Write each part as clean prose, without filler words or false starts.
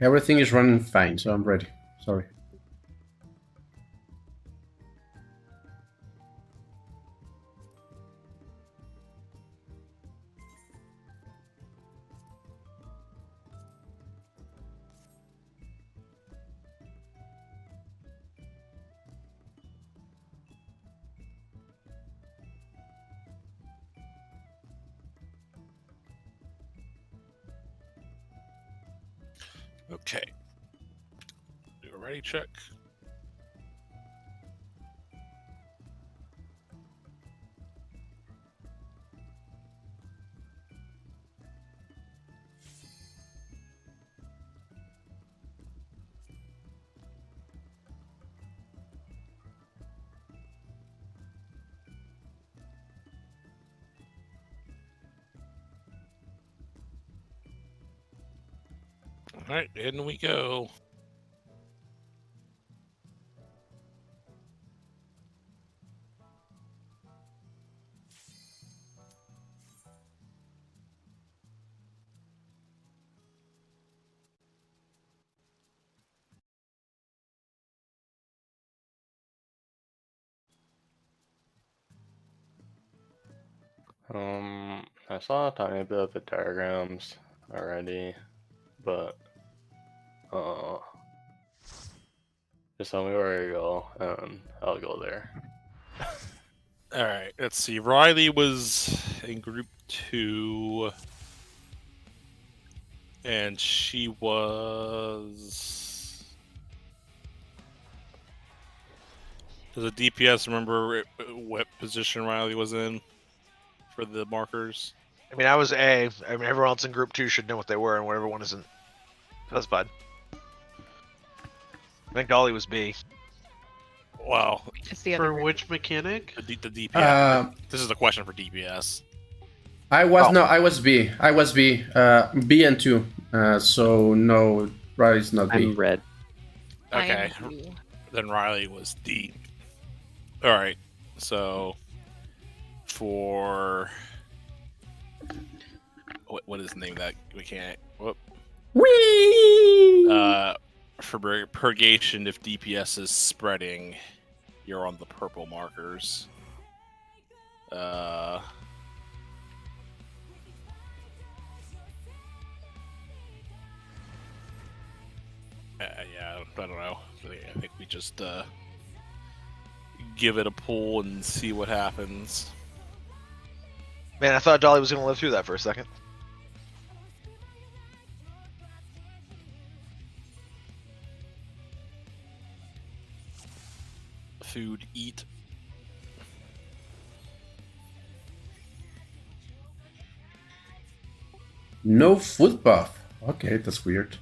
Everything is running fine, so I'm ready. Sorry. Okay. Do a ready check. All right, in we go. I saw a tiny bit of the diagrams already, but just tell me where to go, and I'll go there. All right, let's see. Riley was in group 2, and she was. Does a DPS remember what position Riley was in for the markers? I mean, I was A. I mean, everyone else in group 2 should know what they were, and whatever one isn't. That's fine. I think Dolly was B. Wow. It's the other For group. which mechanic? The DPS. This is a question for DPS. I was B. I was B. B and 2. So no, Riley's not B. I'm red. Okay. I am B. Then Riley was D. All right. So for what is the name of that mechanic? Whoop. Whee! For purgation, if DPS is spreading, you're on the purple markers. Yeah, I don't know. I think we just give it a pull and see what happens. Man, I thought Dolly was going to live through that for a second. Food, eat. No foot buff. Okay, that's weird.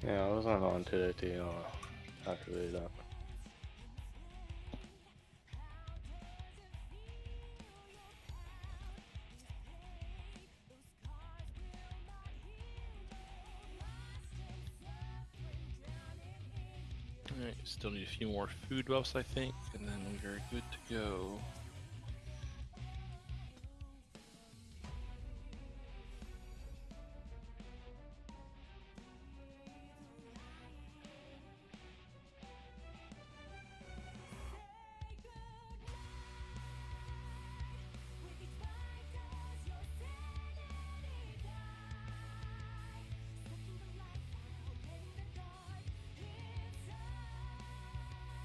Yeah, I was not on to it, activate that. Alright, still need a few more food buffs, I think, and then we're good to go.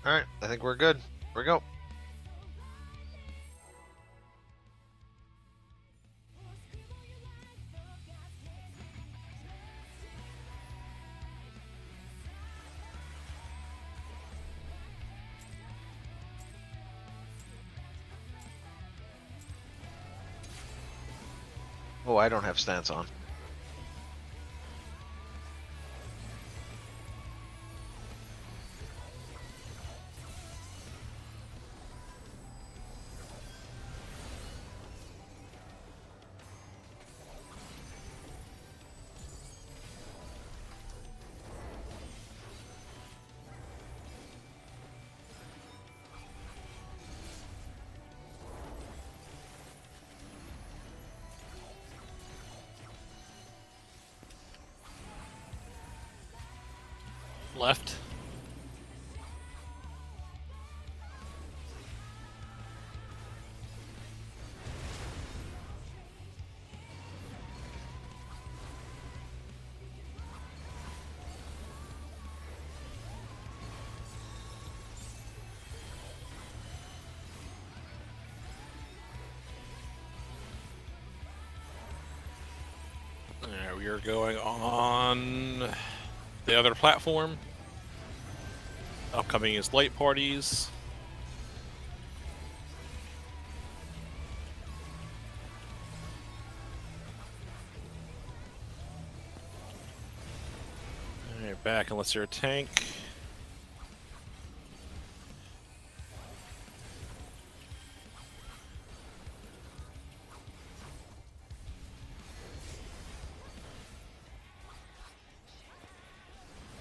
Alright, I think we're good. Here we go. Oh, I don't have stance on. left. There, we are going on the other platform. Upcoming is light parties. Alright, back unless you're a tank.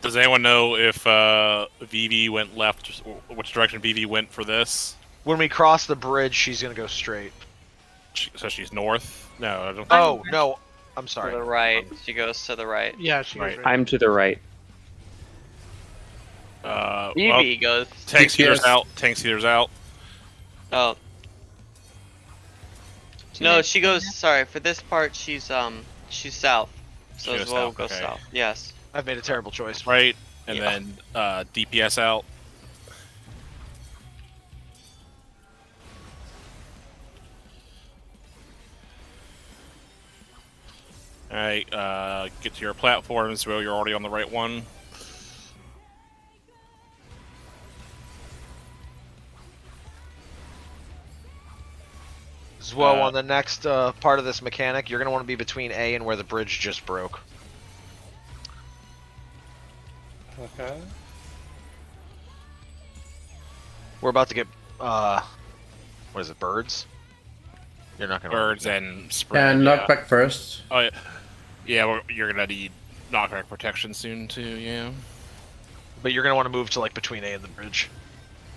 Does anyone know if VV went left, or which direction VV went for this? When we cross the bridge, she's gonna go straight. So she's north? No, I don't think. Oh no, I'm To sorry. the right. She goes to the right. Yeah, she goes Right. right. I'm to the right. Well, Evie goes. tank DPS. seater's out. Tank seater's out. Oh. No, she goes. Sorry, for this part, she's south. So She as goes well south, go okay. south. Yes. I've made a terrible choice. Right, and Yeah. then DPS out. Alright, get to your platforms. Well, you're already on the right one. As well, on the next part of this mechanic, you're gonna want to be between A and where the bridge just broke. Okay. We're about to get what is it? Birds? You're not gonna Birds and spread. And yeah. knockback first. Oh yeah, yeah. You're gonna need knockback protection soon too. Yeah. But you're gonna want to move to like between A and the bridge,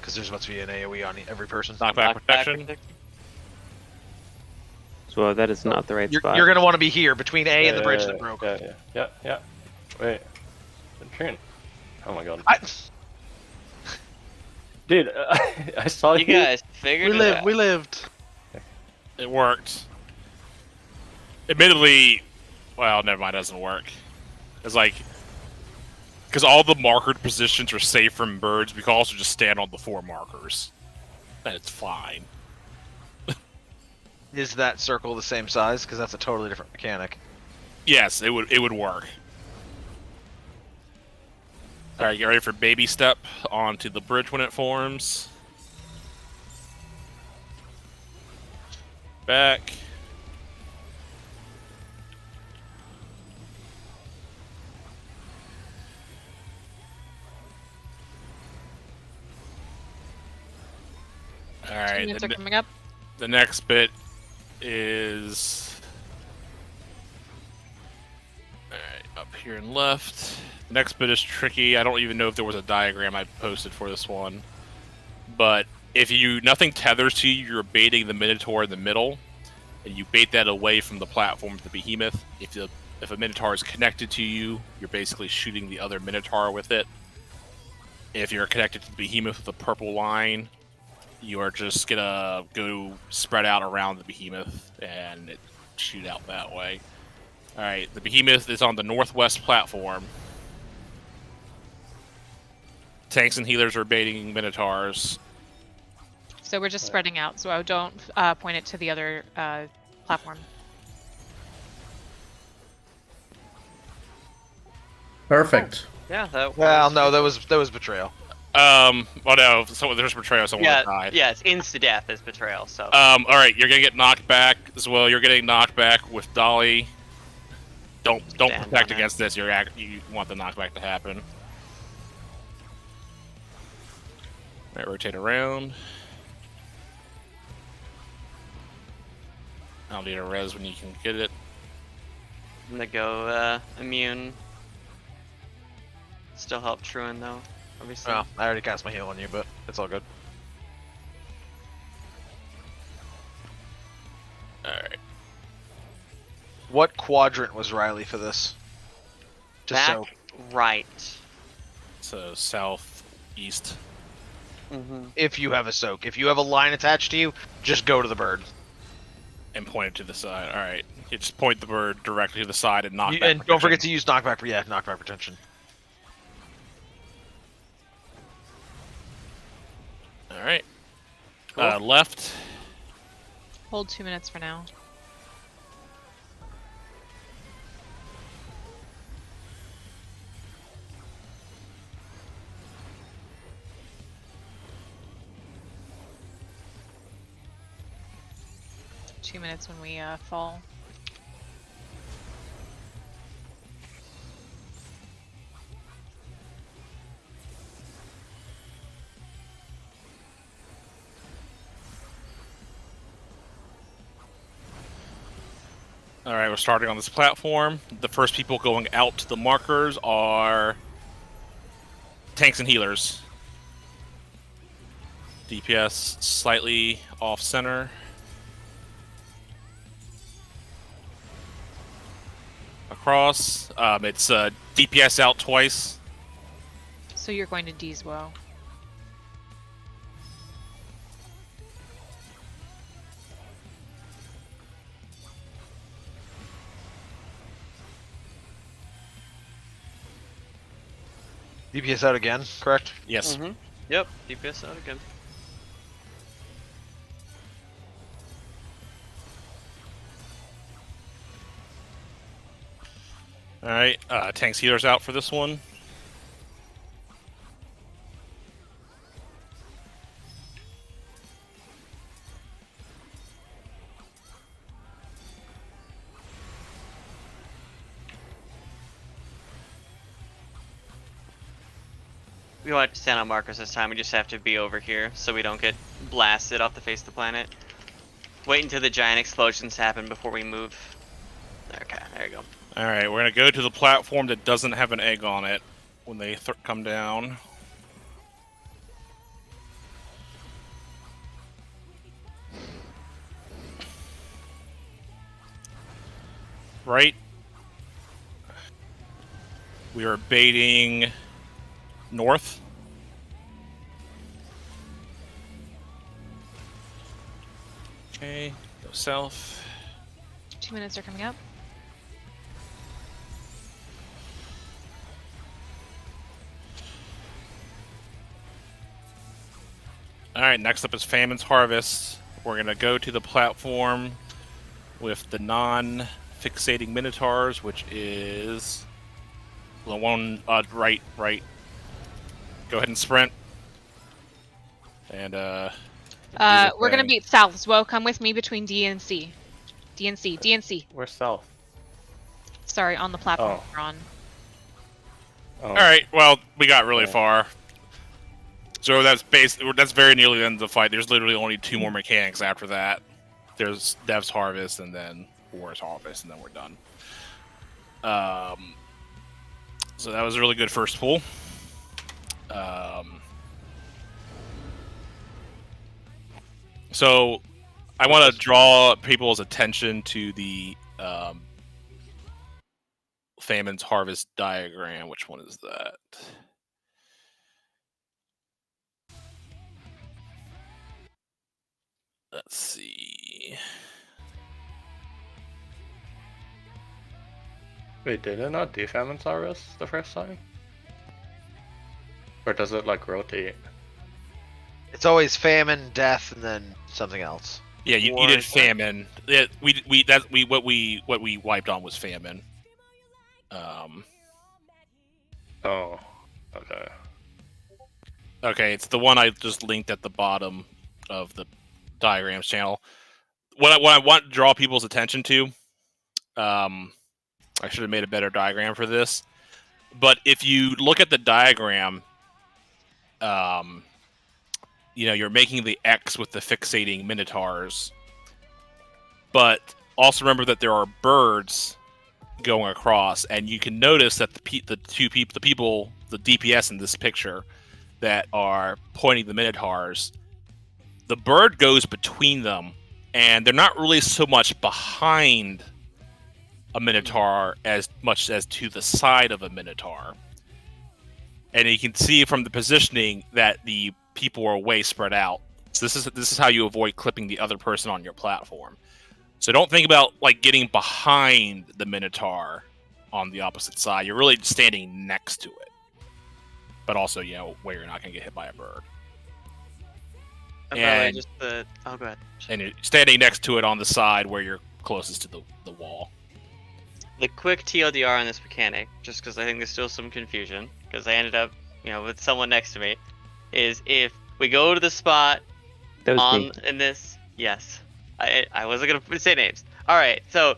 because there's about to be an AOE on every person. Knockback protection. So that is not the right spot. You're gonna want to be here between A and the bridge that broke. Yeah. Wait. The train. Oh my god. Dude, I saw You guys figured it out. We lived. It worked. Admittedly, well, never mind. It doesn't work. It's like because all the markered positions are safe from birds. We can also just stand on the 4 markers, and it's fine. Is that circle the same size? Because that's a totally different mechanic. Yes, it would work. All right, get ready for baby step onto the bridge when it forms. Back. All right. Units are coming up. The next bit is alright, up here and left. The next bit is tricky. I don't even know if there was a diagram I posted for this one. But if nothing tethers to you, you're baiting the Minotaur in the middle, and you bait that away from the platform of the Behemoth. If a Minotaur is connected to you, you're basically shooting the other Minotaur with it. If you're connected to the Behemoth with a purple line, you are just gonna go spread out around the Behemoth and shoot out that way. Alright, the Behemoth is on the northwest platform. Tanks and healers are baiting Minotaurs. So we're just spreading out. So I don't point it to the other platform. Perfect. Yeah, that. Well, works. no, that was betrayal. Oh no, there's betrayal, someone died. Yeah, it's insta-death is betrayal. So. Alright, you're gonna get knocked back as well. You're getting knocked back with Dolly. Don't Stand protect on it. against this. You want the knockback to happen. Alright, rotate around. I'll need a res when you can get it. I'm gonna go immune. Still help Truan though, obviously. Well, I already cast my heal on you, but it's all good. Alright. What quadrant was Riley for this? Just Back so. right. So southeast. If you have a soak. If you have a line attached to you, just go to the bird. And point it to the side. All right. You just point the bird directly to the side and knock back And don't forget protection. to use knockback. Yeah, knockback protection. All right. Cool. Left. Hold 2 minutes for now. Two minutes when we fall. All right, we're starting on this platform. The first people going out to the markers are tanks and healers. DPS slightly off center. Across. It's DPS out twice. So you're going to D as well. DPS out again, correct? Yes. Yep, DPS out again. All right. Tanks healers out for this one. We don't have to stand on markers this time, we just have to be over here so we don't get blasted off the face of the planet. Wait until the giant explosions happen before we move. Okay, there you go. All right, we're gonna go to the platform that doesn't have an egg on it when they come down. Right. We are baiting north. Okay, go south. 2 minutes are coming up. Alright, next up is Famine's Harvest. We're gonna go to the platform with the non-fixating Minotaurs, which is the one right. Go ahead and sprint. And We're gonna beat south as well. Come with me between D and C. D and C. D and C. We're south. Sorry, on the platform Oh. we're on. Oh. Alright, well, we got really Yeah. far. So that's very nearly the end of the fight. There's literally only 2 more mechanics after that. There's Dev's Harvest and then War's Harvest, and then we're done. So that was a really good first pull. So I want to draw people's attention to the Famine's Harvest diagram. Which one is that? Let's see. Wait, did it not do Famine's Harvest the first time? Or does it like rotate? It's always famine, death, and then something else. Yeah, you did famine. Yeah, what we wiped on was famine. Oh, okay. Okay, it's the one I just linked at the bottom of the diagrams channel. What I want to draw people's attention to, I should have made a better diagram for this. But if you look at the diagram, you're making the X with the fixating Minotaurs. But also remember that there are birds going across, and you can notice that the DPS in this picture that are pointing the Minotaurs, the bird goes between them, and they're not really so much behind a Minotaur as much as to the side of a Minotaur. and you can see from the positioning that the people are way spread out. So this is how you avoid clipping the other person on your platform. So don't think about like getting behind the Minotaur on the opposite side. You're really standing next to it, but also where you're not going to get hit by a bird. Probably just the. Oh, go ahead. And you're standing next to it on the side where you're closest to the wall. The quick TLDR on this mechanic, just because I think there's still some confusion, because I ended up, with someone next to me, is if we go to the spot That was me. in this, yes, I wasn't gonna say names. All right, so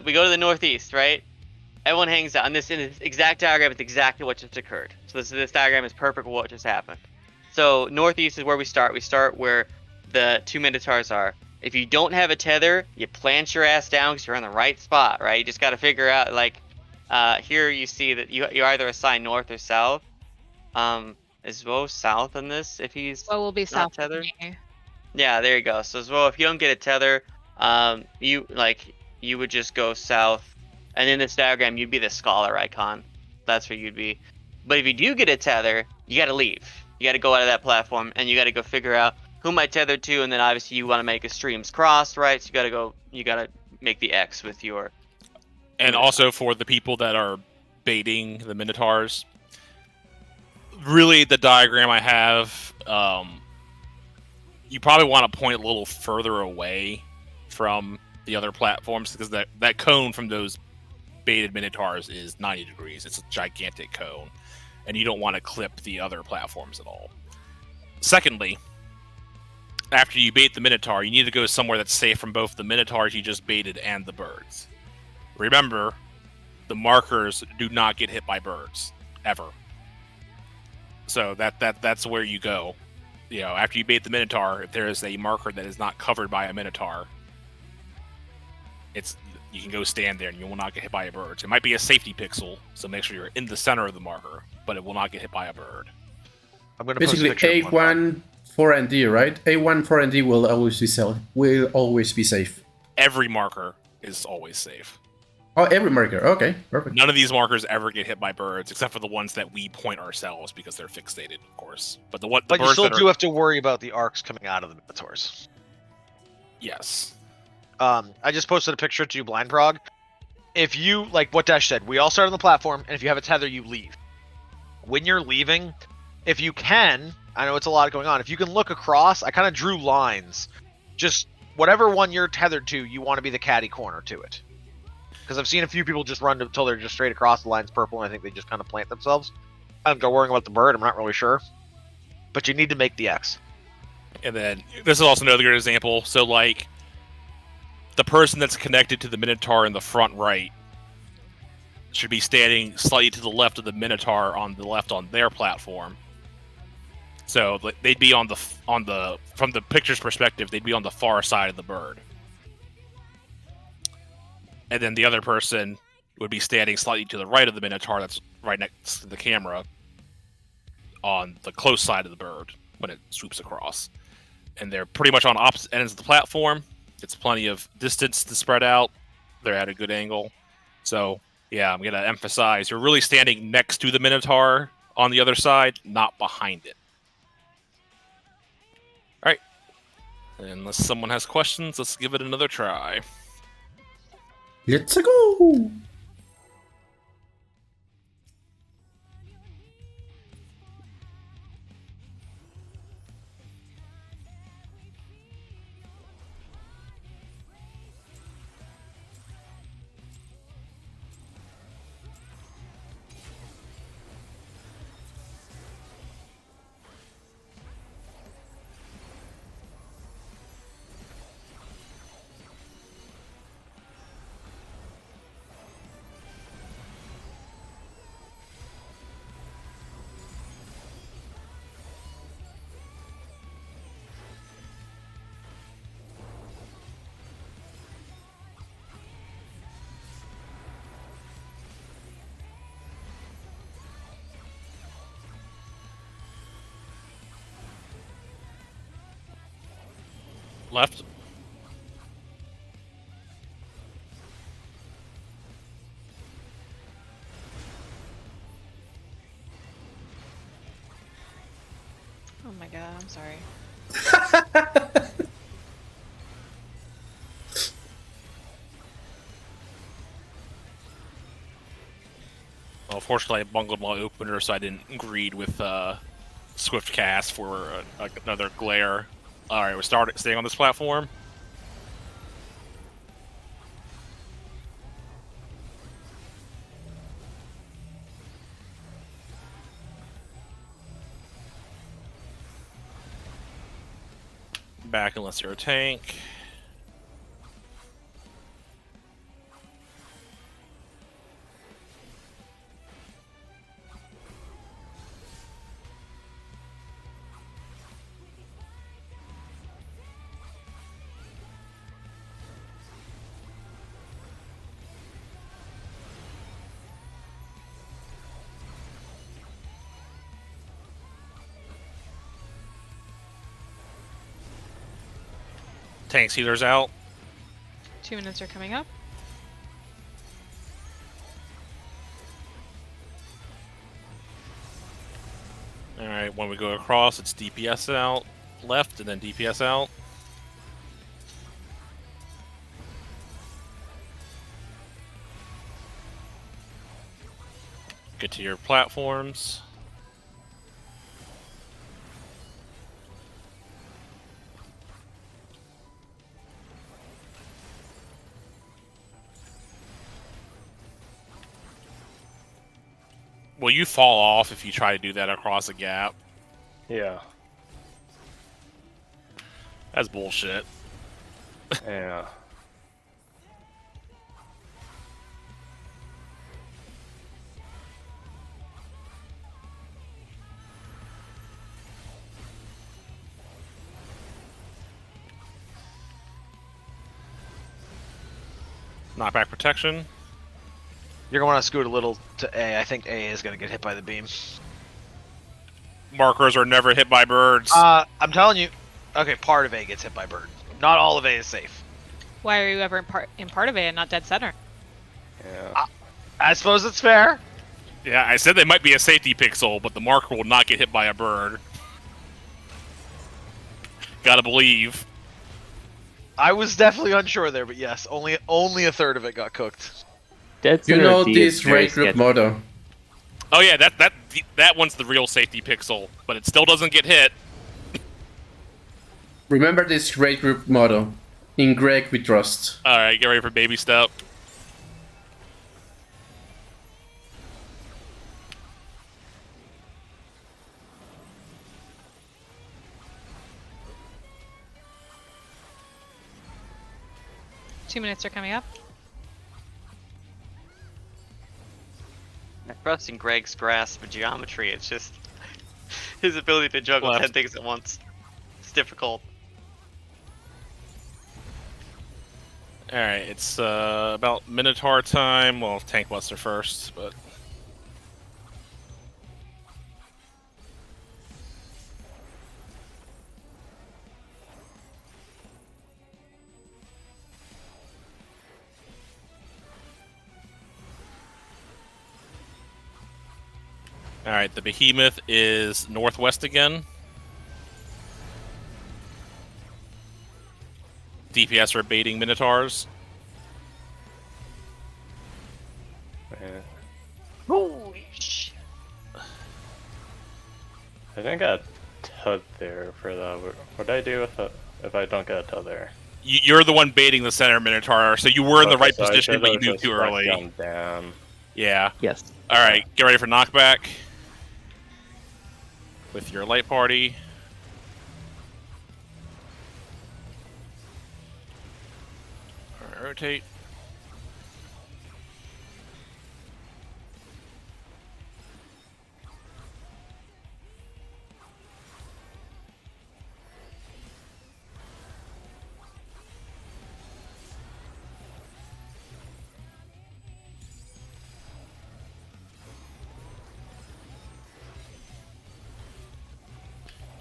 we go to the northeast, right? Everyone hangs out in this exact diagram. It's exactly what just occurred. So this diagram is perfect for what just happened. So northeast is where we start. We start where the 2 Minotaurs are. If you don't have a tether, you plant your ass down because you're in the right spot, right? You just got to figure out, like, here you see that you either assign north or south. Is Zwo south in this if he's Well, we'll be not south of tethered? me. Yeah, there you go. So Zwo, if you don't get a tether, you would just go south, and in this diagram you'd be the scholar icon. That's where you'd be. But if you do get a tether, you got to leave. You got to go out of that platform, and you got to go figure out who am I tethered to, and then obviously you want to make a streams cross, right? So you gotta make the X with your. And also for the people that are baiting the Minotaurs, really the diagram I have, you probably want to point a little further away from the other platforms because that cone from those baited Minotaurs is 90 degrees. It's a gigantic cone, and you don't want to clip the other platforms at all. Secondly, after you bait the Minotaur, you need to go somewhere that's safe from both the Minotaurs you just baited and the birds. Remember, the markers do not get hit by birds, ever. So that's where you go. After you bait the Minotaur, if there is a marker that is not covered by a Minotaur, you can go stand there and you will not get hit by a bird. So it might be a safety pixel, so make sure you're in the center of the marker, but it will not get hit by a bird. I'm gonna post a Basically, picture of one. A1 4ND, right? A1 4ND will always be safe. Every marker is always safe. Oh, every marker. Okay, perfect. None of these markers ever get hit by birds, except for the ones that we point ourselves because they're fixated, of course. But the But you birds still that do are, have to worry about the arcs coming out of the Minotaurs. yes. I just posted a picture to Blind Prog. If you, like what Dash said, we all start on the platform, and if you have a tether, you leave. When you're leaving, if you can, I know it's a lot going on, if you can look across, I kind of drew lines. Just whatever one you're tethered to, you want to be the caddy corner to it. Because I've seen a few people just run until they're just straight across, the line's purple, and I think they just kind of plant themselves. I don't go worrying about the bird, I'm not really sure. But you need to make the X. And then, this is also another good example. So, like, the person that's connected to the Minotaur in the front right should be standing slightly to the left of the Minotaur on the left on their platform. So they'd be from the picture's perspective, they'd be on the far side of the bird. And then the other person would be standing slightly to the right of the Minotaur that's right next to the camera on the close side of the bird when it swoops across. And they're pretty much on opposite ends of the platform. It's plenty of distance to spread out. They're at a good angle. So, yeah, I'm going to emphasize you're really standing next to the Minotaur on the other side, not behind it. All right. Unless someone has questions, let's give it another try. Let's go! Left. my god, I'm sorry. Well, fortunately, I bungled my opener, so I didn't greed with Swift Cast for another glare. Alright, we're staying on this platform. Back unless you're a tank. Tanks healers out. 2 minutes are coming up. Alright, when we go across, it's DPS out, left, and then DPS out. Get to your platforms. Well, you fall off if you try to do that across a gap. Yeah. That's bullshit. Yeah. Knockback protection. You're going to want to scoot a little to A. I think A is going to get hit by the beam. Markers are never hit by birds. I'm telling you. Okay, part of A gets hit by bird. Not all of A is safe. Why are you ever in part of it and not dead center? Yeah. I suppose it's fair. Yeah, I said they might be a safety pixel, but the marker will not get hit by a bird. Gotta believe. I was definitely unsure there, but yes, only a third of it got cooked. Dead You center know D this is very raid group sketchy. motto. Oh yeah, that one's the real safety pixel, but it still doesn't get hit. Remember this raid group motto. In Greg we trust. Alright, get ready for baby step. Two minutes are coming up. I trust in Greg's grasp of geometry. It's just his ability to juggle Left. 10 things at once. It's difficult. Alright, it's about Minotaur time. Well, Tank Buster first, but... Alright, the Behemoth is northwest again. DPS are baiting Minotaurs. Yeah. Holy shit. I think I got Tug there for that. What do I do if I don't get a Tug there? You're the one baiting the center Minotaur, so you were in the right So I position, but you should've moved just too backed early. Down. Yeah. Yes. Alright, get ready for knockback. With your light party. Alright, rotate.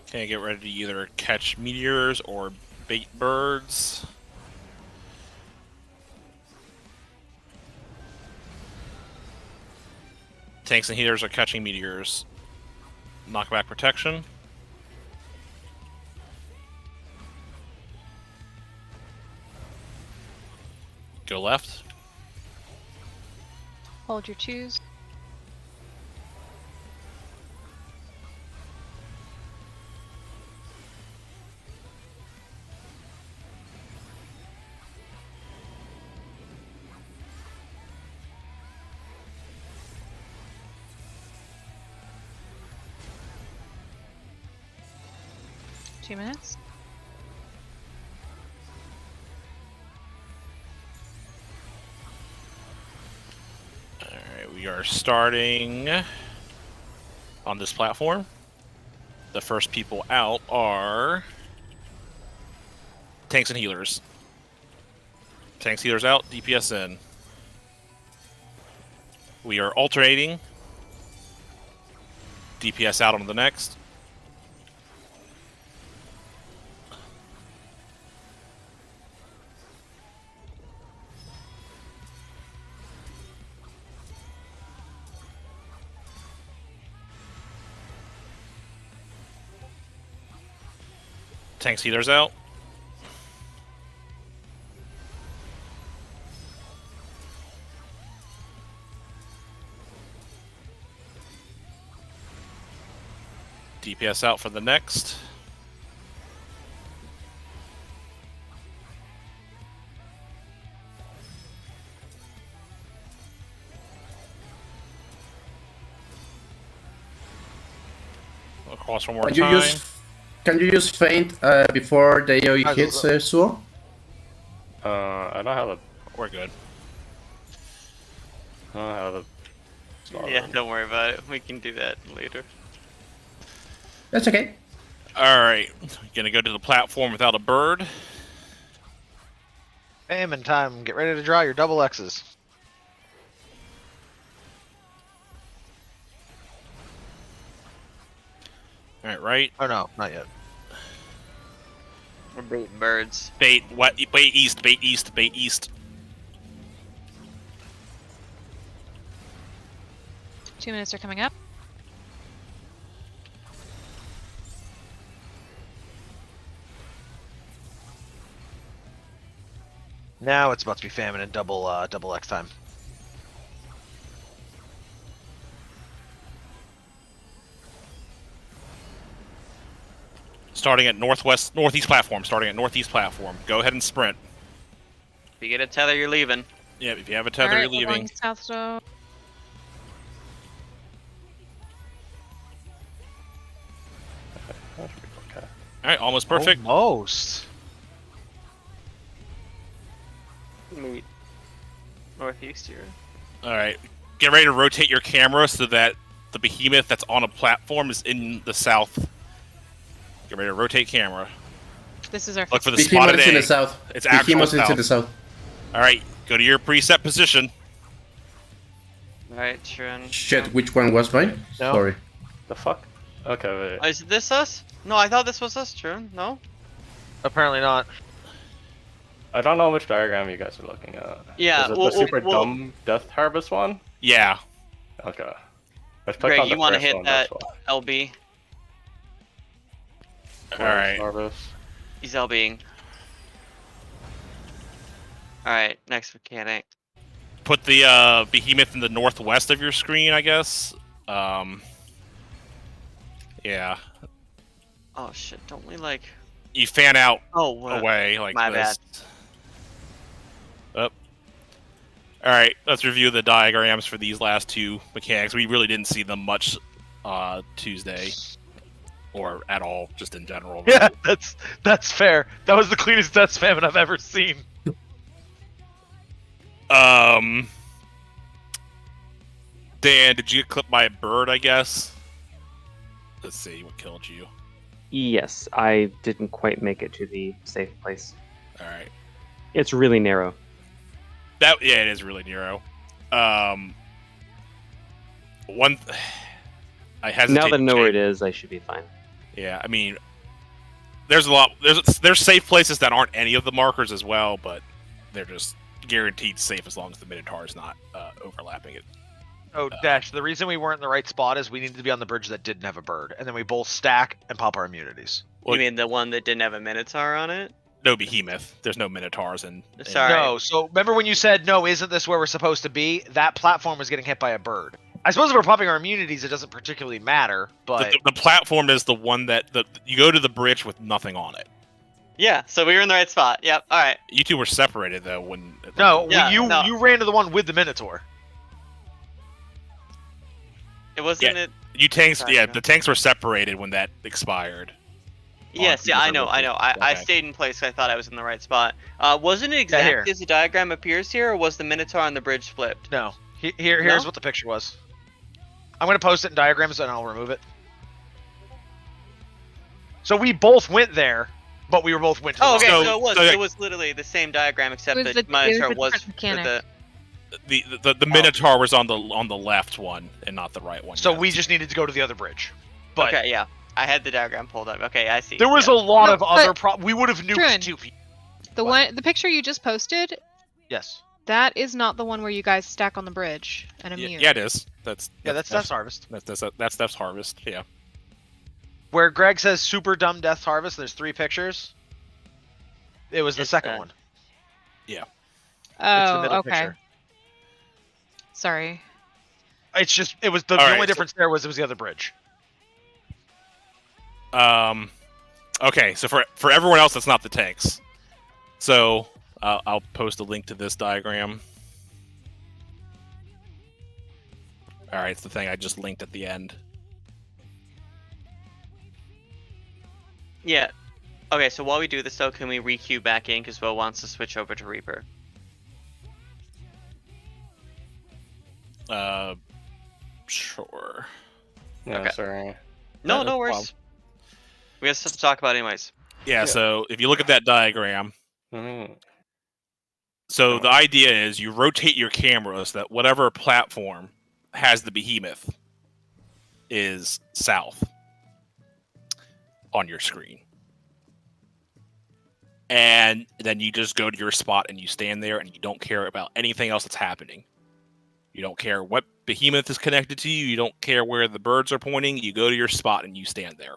Okay, get ready to either catch meteors or bait birds. Tanks and healers are catching meteors. Knockback protection. Go left. Hold your twos. Two minutes. Alright, we are starting on this platform. The first people out are tanks and healers. Tanks, healers out, DPS in. We are alternating. DPS out on the next. Tanks, healers out. DPS out for the next. Across one more time. Can you use feint before the AoE hits Suo? I don't have a. We're good. I don't have a. Yeah, don't worry about it. We can do that later. That's okay. Alright, gonna go to the platform without a bird. Famine time. Get ready to draw your double X's. Alright, right. Oh no, not yet. We're baiting birds. Bait, what? Bait east, bait east, bait east. 2 minutes are coming up. Now it's about to be famine and double X time. Starting at northeast platform. Starting at northeast platform. Go ahead and sprint. If you get a tether, you're leaving. Yeah, if you have a tether, Alright, you're we're leaving. going south, so That should be okay. Alright, almost perfect. Almost. Meet northeast here. Alright, get ready to rotate your camera so that the behemoth that's on a platform is in the south. Get ready to rotate camera. this is our Look for the Behemoth spotted is in the egg. south. It's actual Behemoth is south. to the south. Alright, go to your preset position. Alright, Sharon. Shit, which one was mine? No. Sorry. The fuck? Okay, wait. Is this us? No, I thought this was us, Sharon. No? Apparently not. I don't know which diagram you guys are looking at. Yeah, Is it well- the super well- dumb Death Harvest one? Yeah. Okay. I clicked Greg, on the you wanna first hit one, that that's why. LB? Alright. Harvest. He's LBing. Alright, next mechanic. Put the behemoth in the northwest of your screen, I guess. Yeah. Oh shit, don't we like... You fan out Oh, what? away like my this. Up. Alright, let's review the diagrams for these last two mechanics. We really didn't see them much Tuesday. Or at all, just in general. Yeah, that's fair. That was the cleanest death famine I've ever seen. Dan, did you get clipped by a bird, I guess? Let's see what killed you. Yes, I didn't quite make it to the safe place. Alright. It's really narrow. Yeah, it is really narrow. I hesitate. Now that I know to where change- it is, I should be fine. Yeah, I mean, there's a lot. There's safe places that aren't any of the markers as well, but they're just guaranteed safe as long as the Minotaur is not overlapping it. Oh, Dash, the reason we weren't in the right spot is we needed to be on the bridge that didn't have a bird, and then we both stack and pop our immunities. Well, You mean the one that didn't have a Minotaur on it? no behemoth. There's no minotaurs in. Sorry. No, so remember when you said, no, isn't this where we're supposed to be? That platform was getting hit by a bird. I suppose if we're popping our immunities, it doesn't particularly matter, but... The platform is the one that you go to the bridge with nothing on it. Yeah, so we were in the right spot. Yep. All right. You two were separated though when. No, Yeah, no. you ran to the one with the Minotaur. It wasn't Yeah. it. You tanks, Sorry, yeah, no. the tanks were separated when that expired. Yes, Oh, yeah, I you know. were I okay. stayed in place 'cause I thought I was in the right spot. Wasn't it exactly here. as the diagram appears here, or was the Minotaur on the bridge flipped? No. Here's No? what the picture was. I'm going to post it in diagrams and I'll remove it. So we both went there, but we were both went to the Oh, okay. wrong- So, So- it was literally the same diagram, except It was that the- it was Minotaur a was different mechanic. The Minotaur was on the left one and not the right one. So yes. we just needed to go to the other bridge. But Okay, yeah. I had the diagram pulled up. Okay, I see. there was yeah. a lot No, of other but- we would have nuked Druin. 2 people. The picture you just posted, Yes. that is not the one where you guys stack on the bridge and immune. Yeah, it is. That's That's Harvest. that's Steph's harvest. Yeah. Where Greg says super dumb Death Harvest, there's 3 pictures. It was the It's second that. one. It's the Oh, middle okay. picture. Sorry. It's just it was the All right, only so- difference there was it was the other bridge. Okay, so for everyone else, that's not the tanks. So I'll post a link to this diagram. All right, it's the thing I just linked at the end. Yeah. Okay, so while we do this, though, can we re-queue back in because Will wants to switch over to Reaper? Sure. No, Okay. sorry. No, no no worries. problem. We have stuff to talk about anyways. Yeah. So if you look at that diagram, Mm, so the idea is you rotate your camera so that whatever platform has the behemoth is south on your screen. And then you just go to your spot and you stand there and you don't care about anything else that's happening. You don't care what behemoth is connected to you. You don't care where the birds are pointing. You go to your spot and you stand there.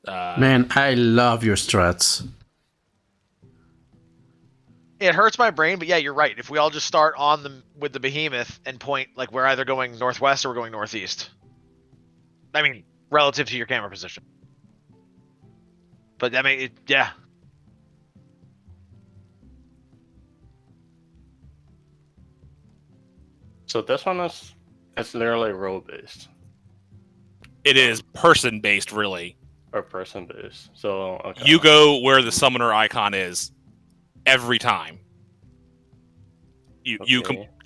Man, I love your struts. It hurts my brain, but yeah, you're right. If we all just start on the with the behemoth and point like we're either going northwest or we're going northeast. I mean, relative to your camera position. But I mean, yeah. So this one is it's literally role based It is person based, really. or person based. So okay. You go where the summoner icon is every time. You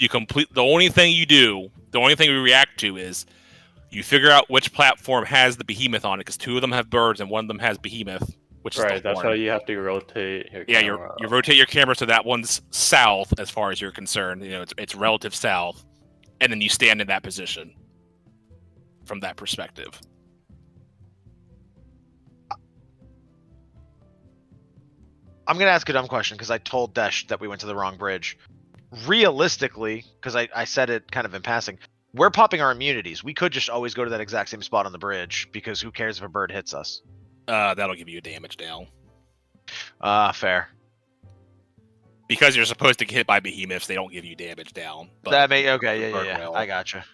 complete the only thing you do, the only thing we react to is you figure out which platform has the behemoth on it because 2 of them have birds and 1 of them has behemoth, which is Right, the that's horn. why you have to rotate your Yeah, camera. you rotate your camera so that one's south as far as you're concerned. You know, it's relative south, and then you stand in that position from that perspective. I'm gonna ask a dumb question because I told Desh that we went to the wrong bridge. Realistically, because I said it kind of in passing, we're popping our immunities. We could just always go to that exact same spot on the bridge because who cares if a bird hits us? That'll give you a damage down Fair. because you're supposed to get hit by behemoths. They don't give you damage down. But That may okay, bird yeah. will. I gotcha.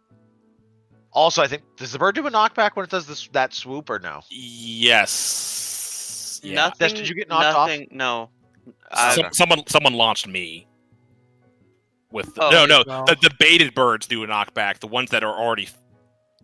Also, I think does the bird do a knockback when it does this that swoop or no? Yes. Yeah. Nothing. Des, did you get knocked off? nothing, No. Someone launched me with Oh, no. no. The baited birds do a knockback. The ones that are already,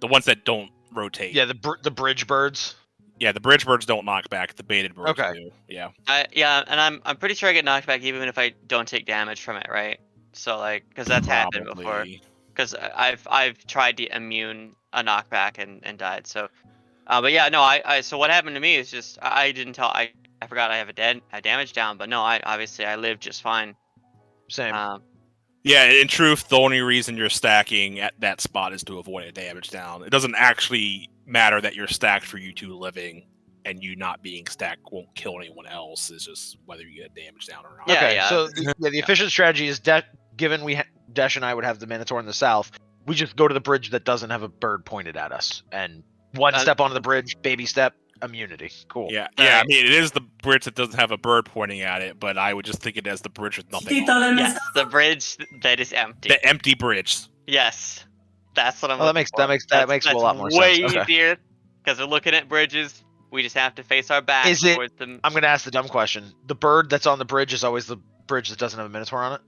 the ones that don't rotate. Yeah, the bridge birds. Yeah, the bridge birds don't knock back. The baited birds Okay. do. Yeah. Yeah, and I'm pretty sure I get knocked back even if I don't take damage from it, right? So like, because that's happened before. Probably. Because I've tried to immune a knockback and died. So, but yeah, no, I so what happened to me is just I didn't tell I forgot I have a damage down, but no, I obviously I lived just fine. Same. Yeah, in truth, the only reason you're stacking at that spot is to avoid a damage down. It doesn't actually matter that you're stacked for you 2 living, and you not being stacked won't kill anyone else. It's just whether you get damage down or not. Yeah, Okay, yeah. so the efficient strategy is given Desh and I would have the Minotaur in the south, we just go to the bridge that doesn't have a bird pointed at us, and one step onto the bridge, baby step. immunity. Cool. Yeah, yeah. I mean, it is the bridge that doesn't have a bird pointing at it, but I would just think it as the bridge with nothing on it. Yes, the bridge that is empty. The empty bridge. Yes, that's what I'm. Well, that looking makes for. makes a lot more way sense. Okay. easier because we're looking at bridges. We just have to face our back Is it- towards them. I'm gonna ask the dumb question. The bird that's on the bridge is always the bridge that doesn't have a minotaur on it.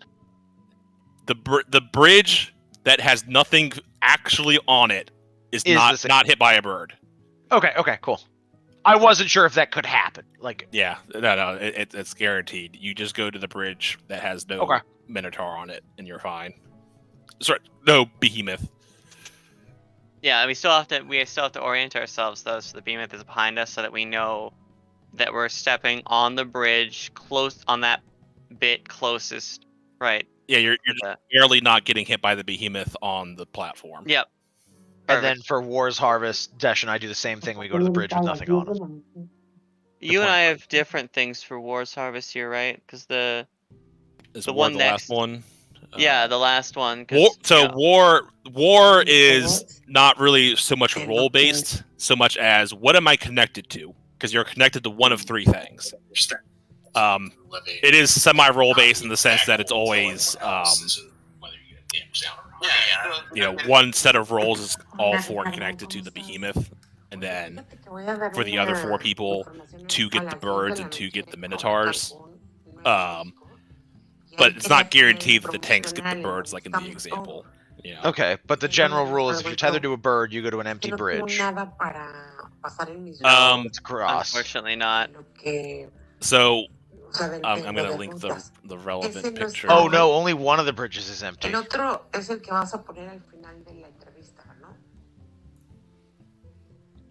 The bridge that has nothing actually on it is Is the not same. not hit by a bird. Okay. Okay. Cool. I wasn't sure if that could happen. Like, Yeah, no, it's guaranteed. You just go to the bridge that has no Okay. minotaur on it, and you're fine. Sorry, no behemoth. Yeah, we still have to orient ourselves though, so the behemoth is behind us, so that we know that we're stepping on the bridge close on that bit closest. Right. Yeah, you're just barely not getting hit by the behemoth on the platform. Yep. and then for War's Harvest, Desh and I do the same thing. We go to the bridge with nothing on it. You and I have different things for War's Harvest here, right? Because the Is The War one the next- last one? yeah, the last one. 'cause, War, so yeah. war is not really so much role based, so much as what am I connected to? Because you're connected to one of three things. It is semi role based in the sense that it's always one set of roles is all four connected to the behemoth, and then for the other four people, two get the birds and two get the minotaurs. But it's not guaranteed that the tanks get the birds, like in the example. Yeah. Okay, but the general rule is if you're tethered to a bird, you go to an empty bridge. It's cross. Unfortunately not. So I'm gonna link the relevant picture. Oh no, only one of the bridges is empty.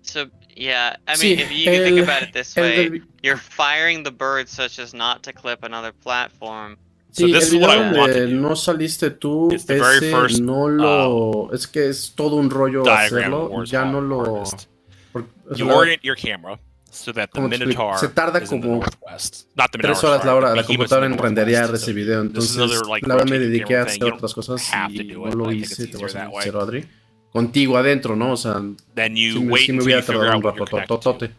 So yeah, I Sí, mean, if you can think el- about it this el way, del- you're firing the bird such as not to clip another platform. So Sí, this el is what I video want to donde do. no saliste tú, It's the very ese first, no lo... es que es todo un rollo Diagram of hacerlo, War's ya no lo... Harvest. por- You la- orient your camera so that the ¿Cómo te explico? Minotaur Se tarda is in the como northwest. Not the Minotaur, 3 horas sorry, la hora the la behemoth's in computadora the en renderear northwest. ese video, This is entonces another, like, la verdad me rotating dediqué a camera thing. hacer You don't otras cosas have to y do no it, lo but I think it's hice, te voy a easier ser that way. sincero, Adri. Contigo adentro, ¿no? O sea, Then you sí, wait sí me until hubiera you figure tardado out un what you're rato connected totote. to.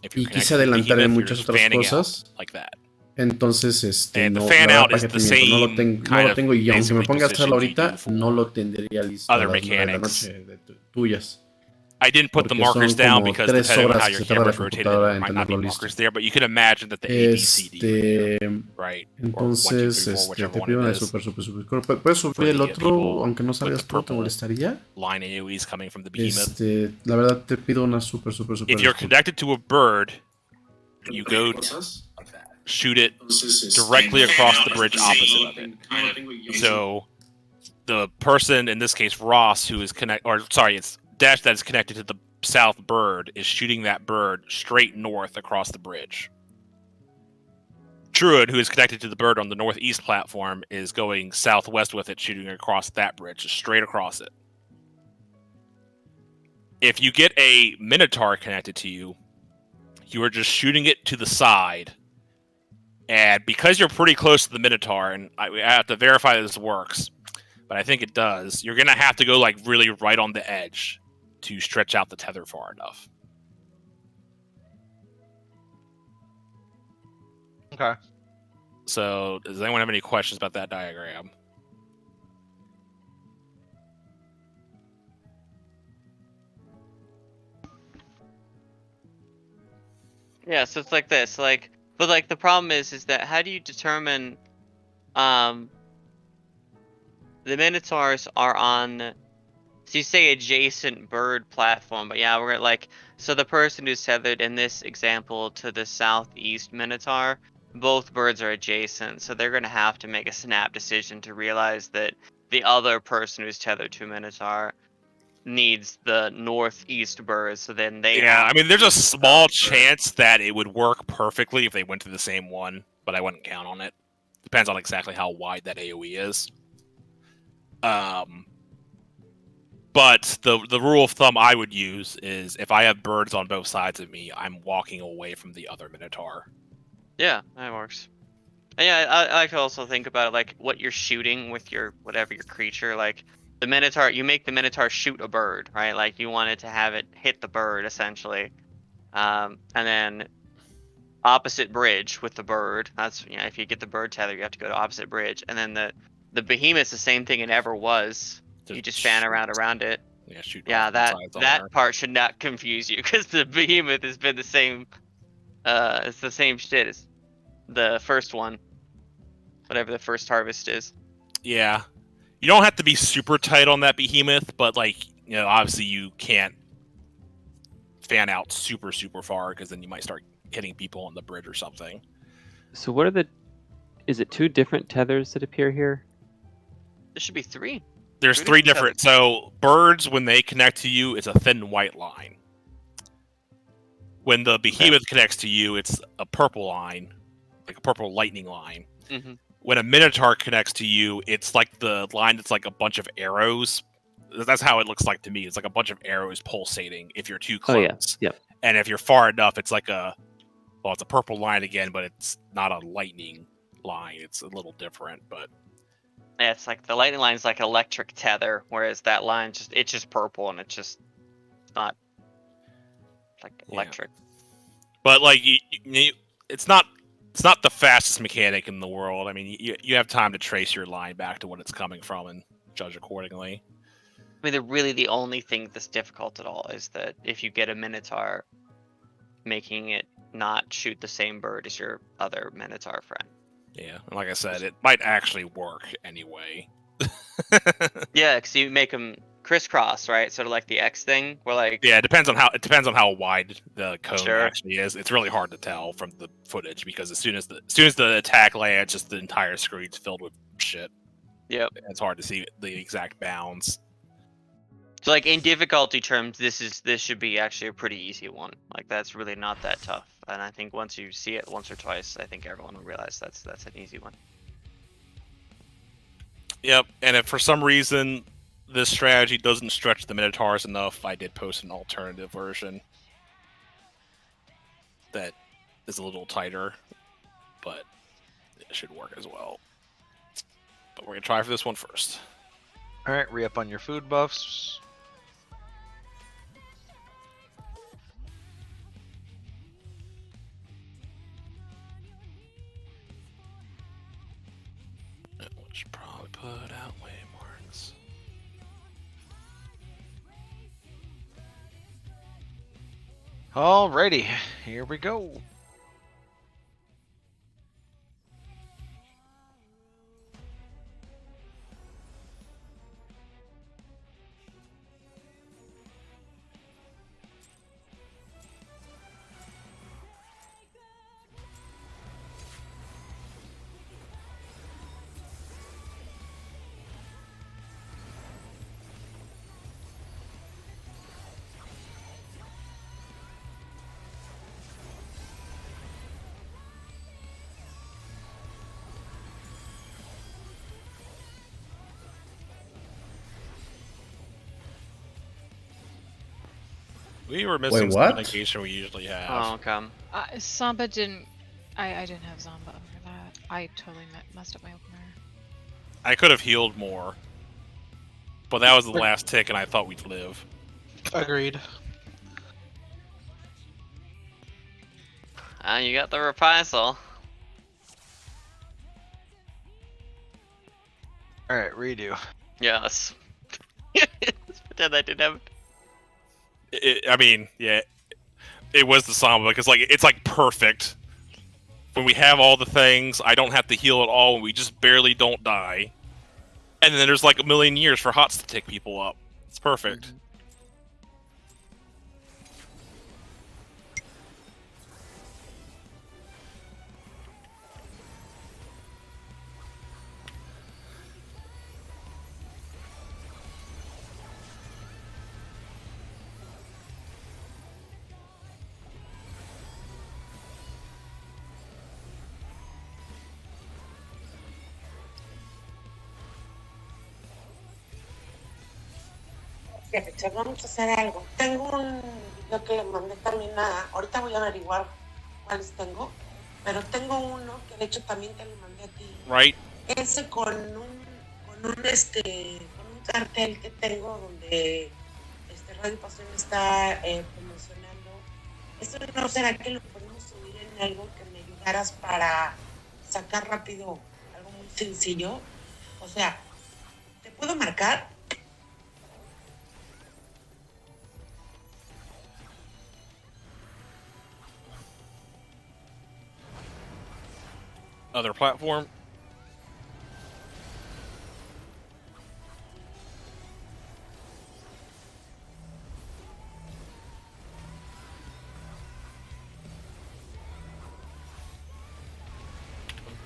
If you're Y connected quise to the adelantar en behemoth, muchas you're just otras fanning out cosas. like that. Entonces, And the no, fan la out verdad, is ¿para the qué te miento? No lo, same no kind lo of tengo y aunque me basically ponga a hacerlo positions you ahorita, do for no lo tendría listo a other las 9 de la mechanics. noche tuyas. I didn't put the Porque markers son down como because 3 depending on horas how que your se tarda la camera's rotated, computadora there en might not be tenerlo listo. markers there, but you can imagine that the A, B, C, D, right? Or 1, 2, 3, 4, Entonces, whichever te one pido it una is. súper. ¿Puedes subir For el the otro, people aunque no with salgas the tú, te purple molestaría? line AoEs coming from the behemoth. La verdad te pido una súper. If you're connected to a bird, you go shoot it directly across the bridge opposite of it. So the person, in this case Ross, who is it's Dash that is connected to the south bird, is shooting that bird straight north across the bridge. Druid, who is connected to the bird on the northeast platform, is going southwest with it, shooting across that bridge, just straight across it. If you get a Minotaur connected to you, you are just shooting it to the side. And because you're pretty close to the Minotaur, and I have to verify that this works, but I think it does, you're going to have to go like really right on the edge to stretch out the tether far enough. Okay. So, does anyone have any questions about that diagram? Yeah, so it's like this, but the problem is that how do you determine, the Minotaurs are on, so you say adjacent bird platform, but yeah, we're so the person who's tethered in this example to the southeast Minotaur, both birds are adjacent, so they're going to have to make a snap decision to realize that the other person who's tethered to Minotaur needs the northeast bird, so then they I mean, there's a small chance that it would work perfectly if they went to the same one, but I wouldn't count on it. Depends on exactly how wide that AoE is. But the rule of thumb I would use is if I have birds on both sides of me, I'm walking away from the other Minotaur. Yeah, that works. And yeah, I like to also think about it, like what you're shooting with your whatever your creature. Like the Minotaur, you make the Minotaur shoot a bird, right? Like you wanted to have it hit the bird essentially. And then opposite bridge with the bird. That's if you get the bird tether, you have to go to opposite bridge. And then the behemoth's the same thing it ever was. You just fan around it. Yeah, shoot. Yeah, that part should not confuse you because the behemoth has been the same. It's the same shit as the first one, whatever the first harvest is. Yeah, you don't have to be super tight on that behemoth, but obviously you can't fan out super far because then you might start hitting people on the bridge or something. So what are is it 2 different tethers that appear here? There should be 3. There's 3 different. So birds, when they connect to you, it's a thin white line. When the behemoth connects to you, it's a purple line, like a purple lightning line. Mm-hmm. When a minotaur connects to you, it's like the line that's like a bunch of arrows. That's how it looks like to me. It's like a bunch of arrows pulsating if you're too close. Oh, yeah. Yep. And if you're far enough, it's like it's a purple line again, but it's not a lightning line. It's a little different, but yeah, it's like the lightning line is like electric tether, whereas that line it's just purple and it's just not like electric. Yeah. But it's not the fastest mechanic in the world. I mean, you have time to trace your line back to what it's coming from and judge accordingly. I mean, really the only thing that's difficult at all is that if you get a minotaur, making it not shoot the same bird as your other minotaur friend. Yeah, and like I said, it might actually work anyway. Yeah, because you make them crisscross, right? Sort of like the X thing, where it depends on how wide the cone actually is. It's really hard to tell from the footage because as soon as the attack lands, just the entire screen's filled with shit. Yep, it's hard to see the exact bounds. So in difficulty terms, this should be actually a pretty easy one. That's really not that tough. And I think once you see it once or twice, I think everyone will realize that's an easy one. Yep, and if for some reason this strategy doesn't stretch the minotaurs enough, I did post an alternative version that is a little tighter, but it should work as well. But we're gonna try for this one first. All right, re-up on your food buffs. Should probably put out waymarks. Alrighty, here we go. We were missing some mitigation we usually have. Oh, okay. Samba didn't. I didn't have Zamba over that. I totally messed up my opener. I could have healed more, but that was the last tick, and I thought we'd live. Agreed. You got the reprisal. Alright, redo. Yes. Let's pretend I didn't have it was the Samba because it's perfect. When we have all the things, I don't have to heal at all, and we just barely don't die. And then there's a million years for HOTS to take people up. It's perfect. Mm-hmm. Fíjate, vamos a hacer algo. Tengo un video que le mandé también ahorita voy a averiguar cuáles tengo, pero tengo uno que de hecho también te lo mandé a ti. Right. Ese con un cartel que tengo donde Radio Pasión está promocionando ¿Eso no será que lo podemos subir en algo que me ayudaras para sacar rápido algo muy sencillo? O sea, ¿te puedo marcar? Other platform.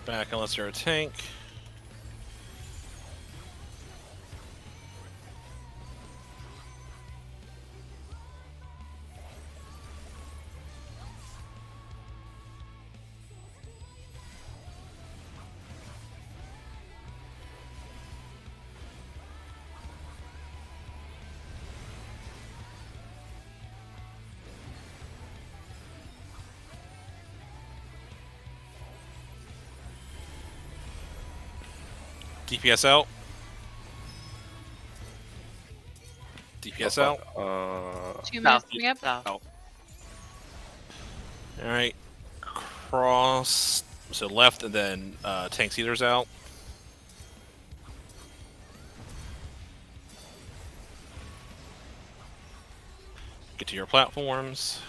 Back unless you're a tank. DPS out. DPS out. 2 minutes coming up. South. Alright. Cross. So left and then tank sealers out. Get to your platforms.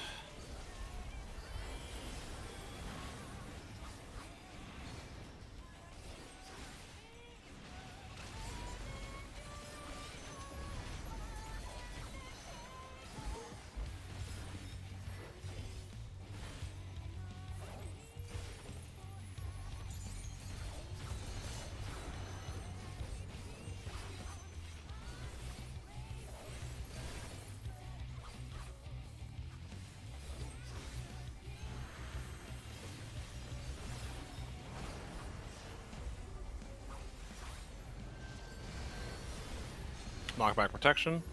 Knockback protection.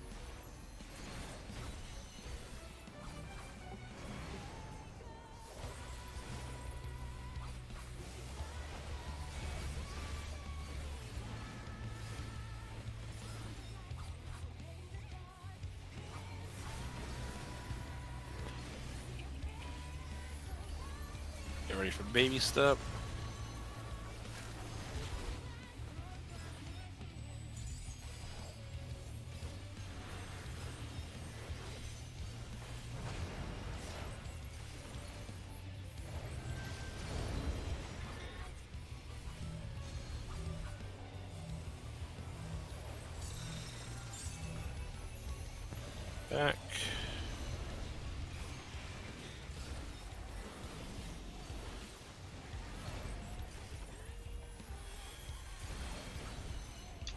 Get ready for baby step. Back.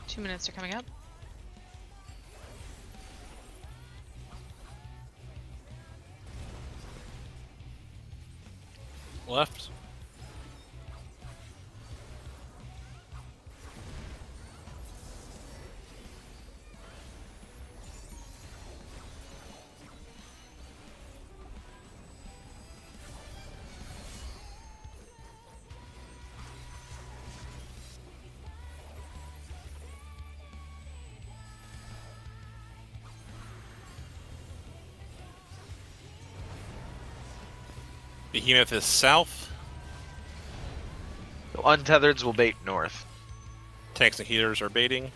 Two minutes are coming up. Left. Behemoth is south. The untetheds will bait north. Tanks and healers are baiting.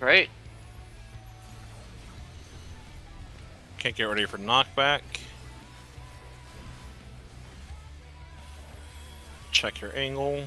Great. Can't get ready for knockback. Check your angle.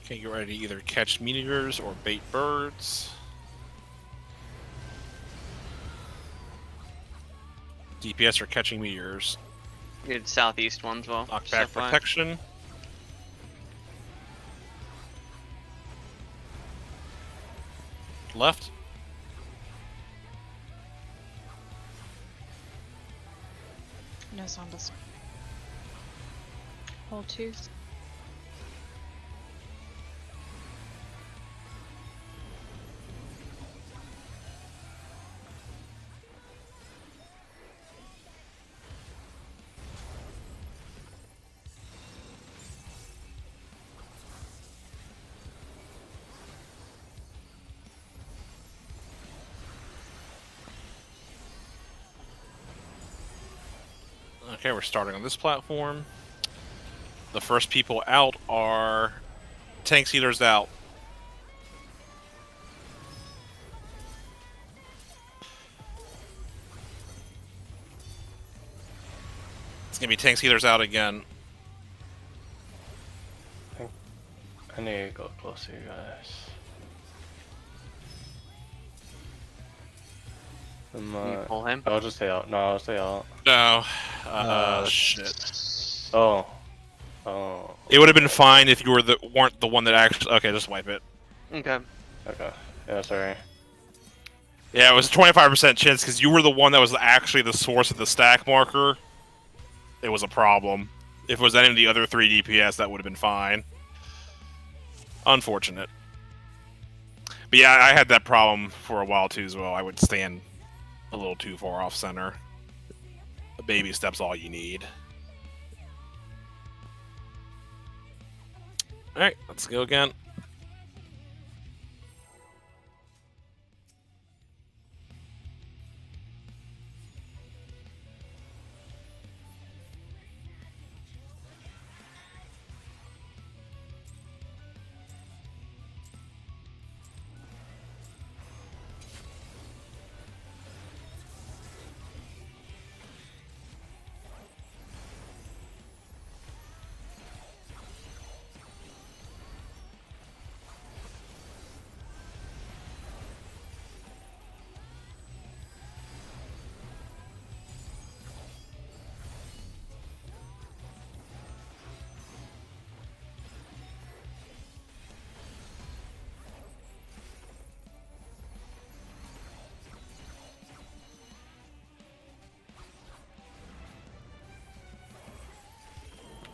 Okay, get ready to either catch meteors or bait birds. DPS are catching meteors. Good southeast ones, well. Knockback protection. Left. No zombies. Hold tooth. Okay, we're starting on this platform. The first people out are tank sealers out. It's gonna be tank sealers out again. I need to go closer, you guys. Can you pull him? I'll just stay out. No, I'll stay out. No. Shit. Oh. It would have been fine if you weren't the one that actually. Okay, just wipe it. Okay. Okay. Yeah, sorry. Yeah, it was a 25% chance because you were the one that was actually the source of the stack marker. It was a problem. If it was any of the other 3 DPS, that would have been fine. Unfortunate. But yeah, I had that problem for a while too as well. I would stand a little too far off center. A baby step's all you need. Alright, let's go again.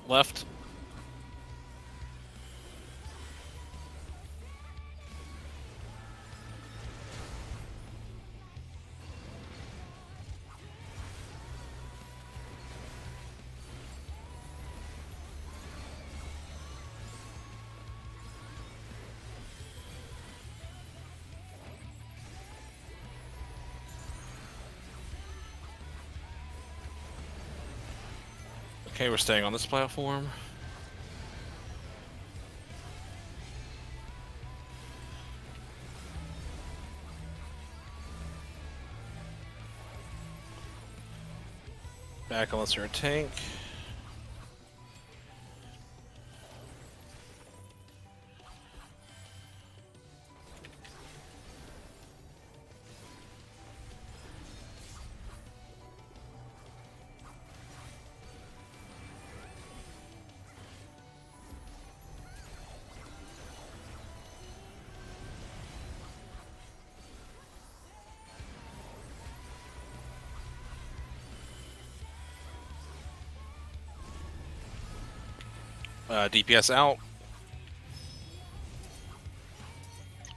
Left. Okay, we're staying on this platform. Back unless you're a tank. DPS out.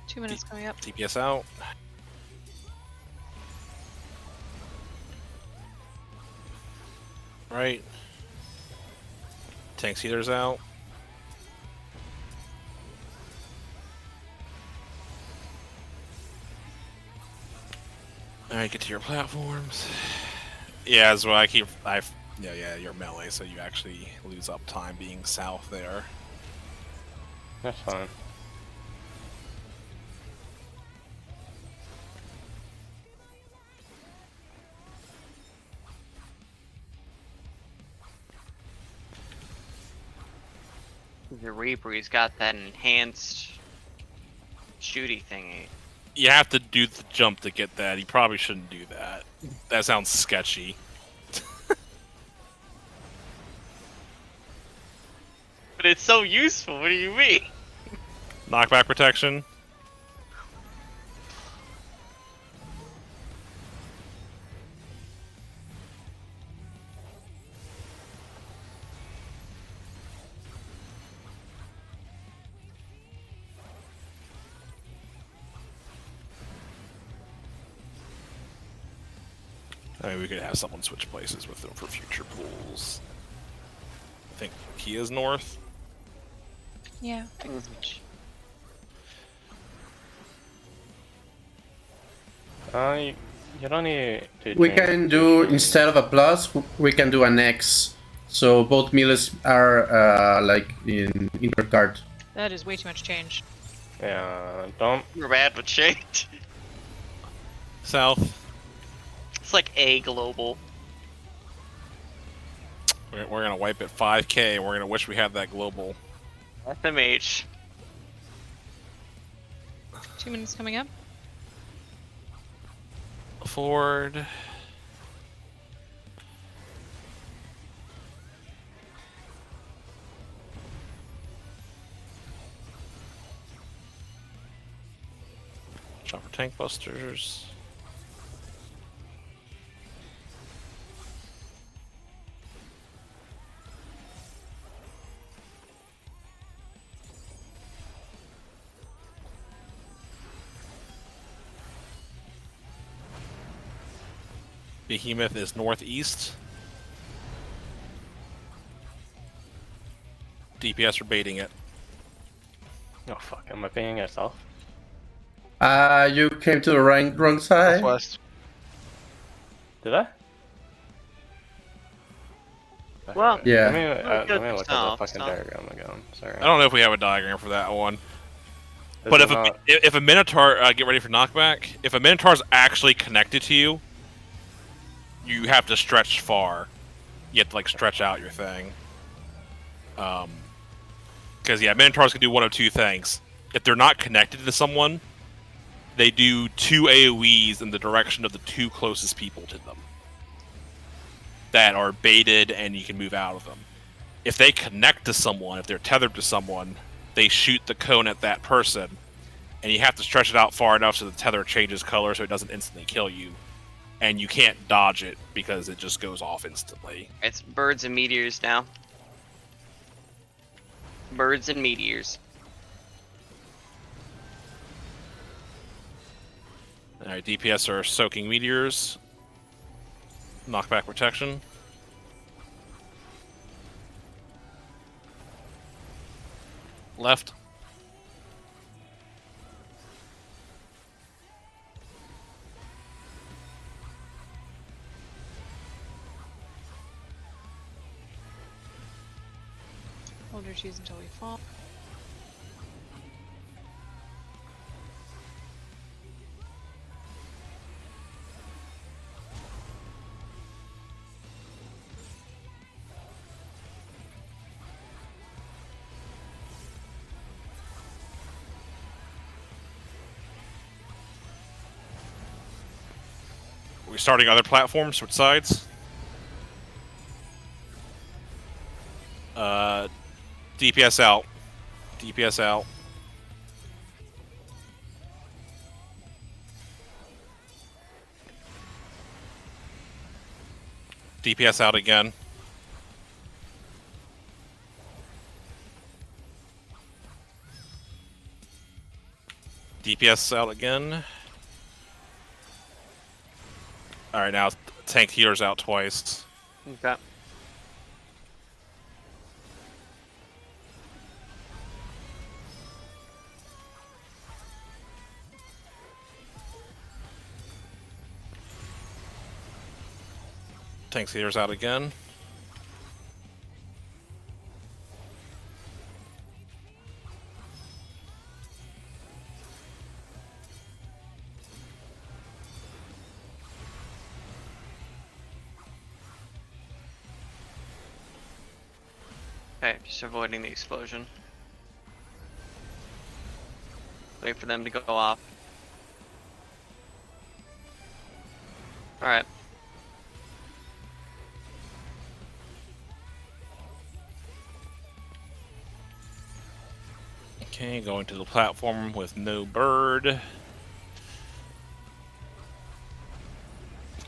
2 minutes coming up. DPS out. Right. Tank sealers out. Alright, get to your platforms. Yeah, as well, yeah, you're melee, so you actually lose up time being south there. That's fine. The Reaper, he's got that enhanced shooty thingy. You have to do the jump to get that. You probably shouldn't do that. That sounds sketchy. It's so useful. What do you mean? Knockback protection. I mean, we could have someone switch places with them for future pools. I think Kia's north. Yeah. You don't need to. We change can do, the- instead of a plus, we can do an X. So both millets are like in their card. That is way too much change. Yeah, don't. We're bad with change. South. It's like a global. We're gonna wipe at 5K. We're gonna wish we had that global. FMH. 2 minutes coming up. Forward. Chopper tank busters. Behemoth is northeast. DPS are baiting it. Oh fuck! Am I paying yourself? You came to the wrong side. Northwest. Did I? Well, Yeah. Let me look at the South, fucking south. diagram again. Sorry. I don't know if we have a diagram for that one. This But is if a Minotaur, get ready for knockback. If a Minotaur is actually connected to you, you have to stretch far. You have to like stretch out your thing. Because yeah, Minotaurs can do one of two things. If they're not connected to someone, they do 2 AoEs in the direction of the 2 closest people to them that are baited, and you can move out of them. If they connect to someone, if they're tethered to someone, they shoot the cone at that person, and you have to stretch it out far enough so the tether changes color so it doesn't instantly kill you. And you can't dodge it because it just goes off instantly. It's birds and meteors now. Birds and meteors. Alright, DPS are soaking meteors. Knockback protection. Left. Hold your cheese until we fall. We're starting other platforms, switch sides. DPS out. DPS out. DPS out again. DPS out again. Alright, now tank healers out twice. Okay. Tank healers out again. Okay, just avoiding the explosion. Wait for them to go off. Alright. Okay, going to the platform with no bird.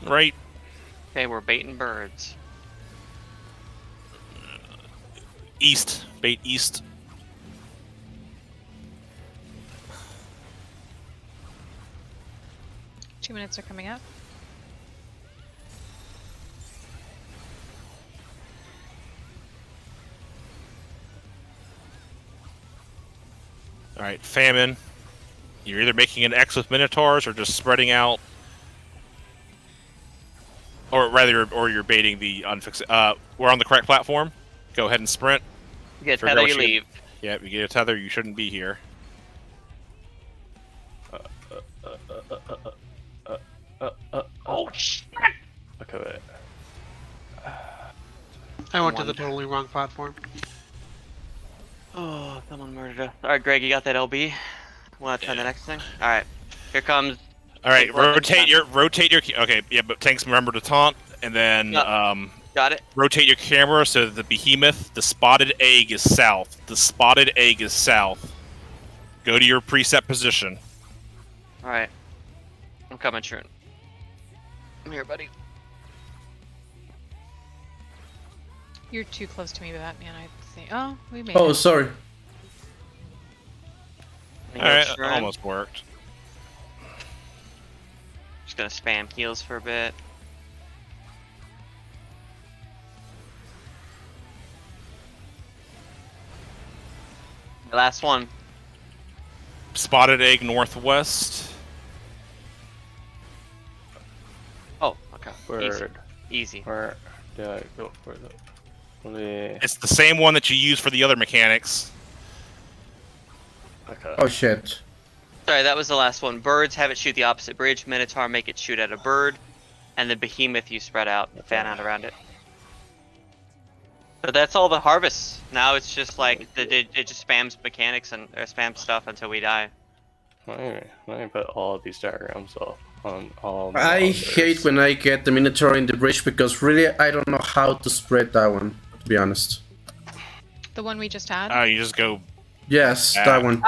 Right. Okay, we're baiting birds. East. Bait east. Two minutes are coming up. Alright, famine. You're either making an X with Minotaurs or just spreading out. Or rather, or you're baiting the unfixed. We're on the correct platform. Go ahead and sprint. You get Figure out tether, what you you- leave. Yeah, you get a tether, you shouldn't be here. Oh shit! Okay, wait. I went to the totally wrong platform. Oh, someone murdered us. Alright, Greg, you got that LB? Wanna try the next thing? Alright. Here comes. Alright, Well, rotate your. Okay, yeah, but tanks remember to taunt, and then Got it. rotate your camera so that the behemoth, the spotted egg is south. The spotted egg is south. Go to your preset position. Alright. I'm coming, Shroon. Come here, buddy. You're too close to me, Batman. I think. Oh, we made Oh, it. sorry. Alright, Shroon. almost worked. Just gonna spam heals for a bit. Last one. Spotted egg northwest. Oh, okay. Bird. Easy. Where did I go for the? Okay. It's the same one that you use for the other mechanics. Oh shit. Sorry, that was the last one. Birds have it shoot the opposite bridge. Minotaur make it shoot at a bird. And the behemoth you spread out, fan out around it. So that's all the harvests. Now it's just like it just spams mechanics and or spams stuff until we die. Let me put all of these diagrams up on all. the I others. hate when I get the Minotaur in the bridge because really I don't know how to spread that one, to be honest. The one we just had. You just go. Yes, that one.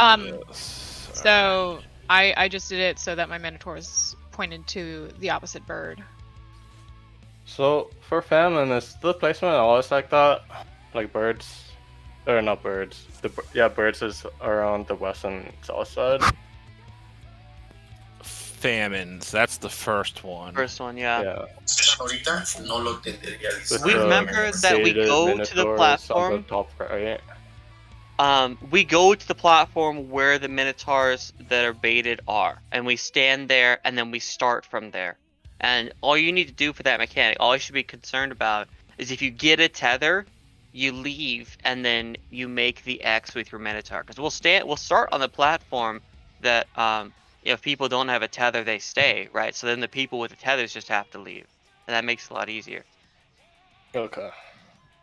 So I just did it so that my Minotaurs pointed to the opposite bird. So for famine, is the placement always like that? Like birds, or not birds? Birds is around the west and south side. Famines. That's the first one. First one, yeah. Yeah. We remember that we go to the platform. On the top right. We go to the platform where the Minotaurs that are baited are, and we stand there, and then we start from there. And all you need to do for that mechanic, all you should be concerned about, is if you get a tether, you leave, and then you make the X with your Minotaur. Because we'll start on the platform that, if people don't have a tether, they stay, right? So then the people with the tethers just have to leave, and that makes it a lot easier. Okay.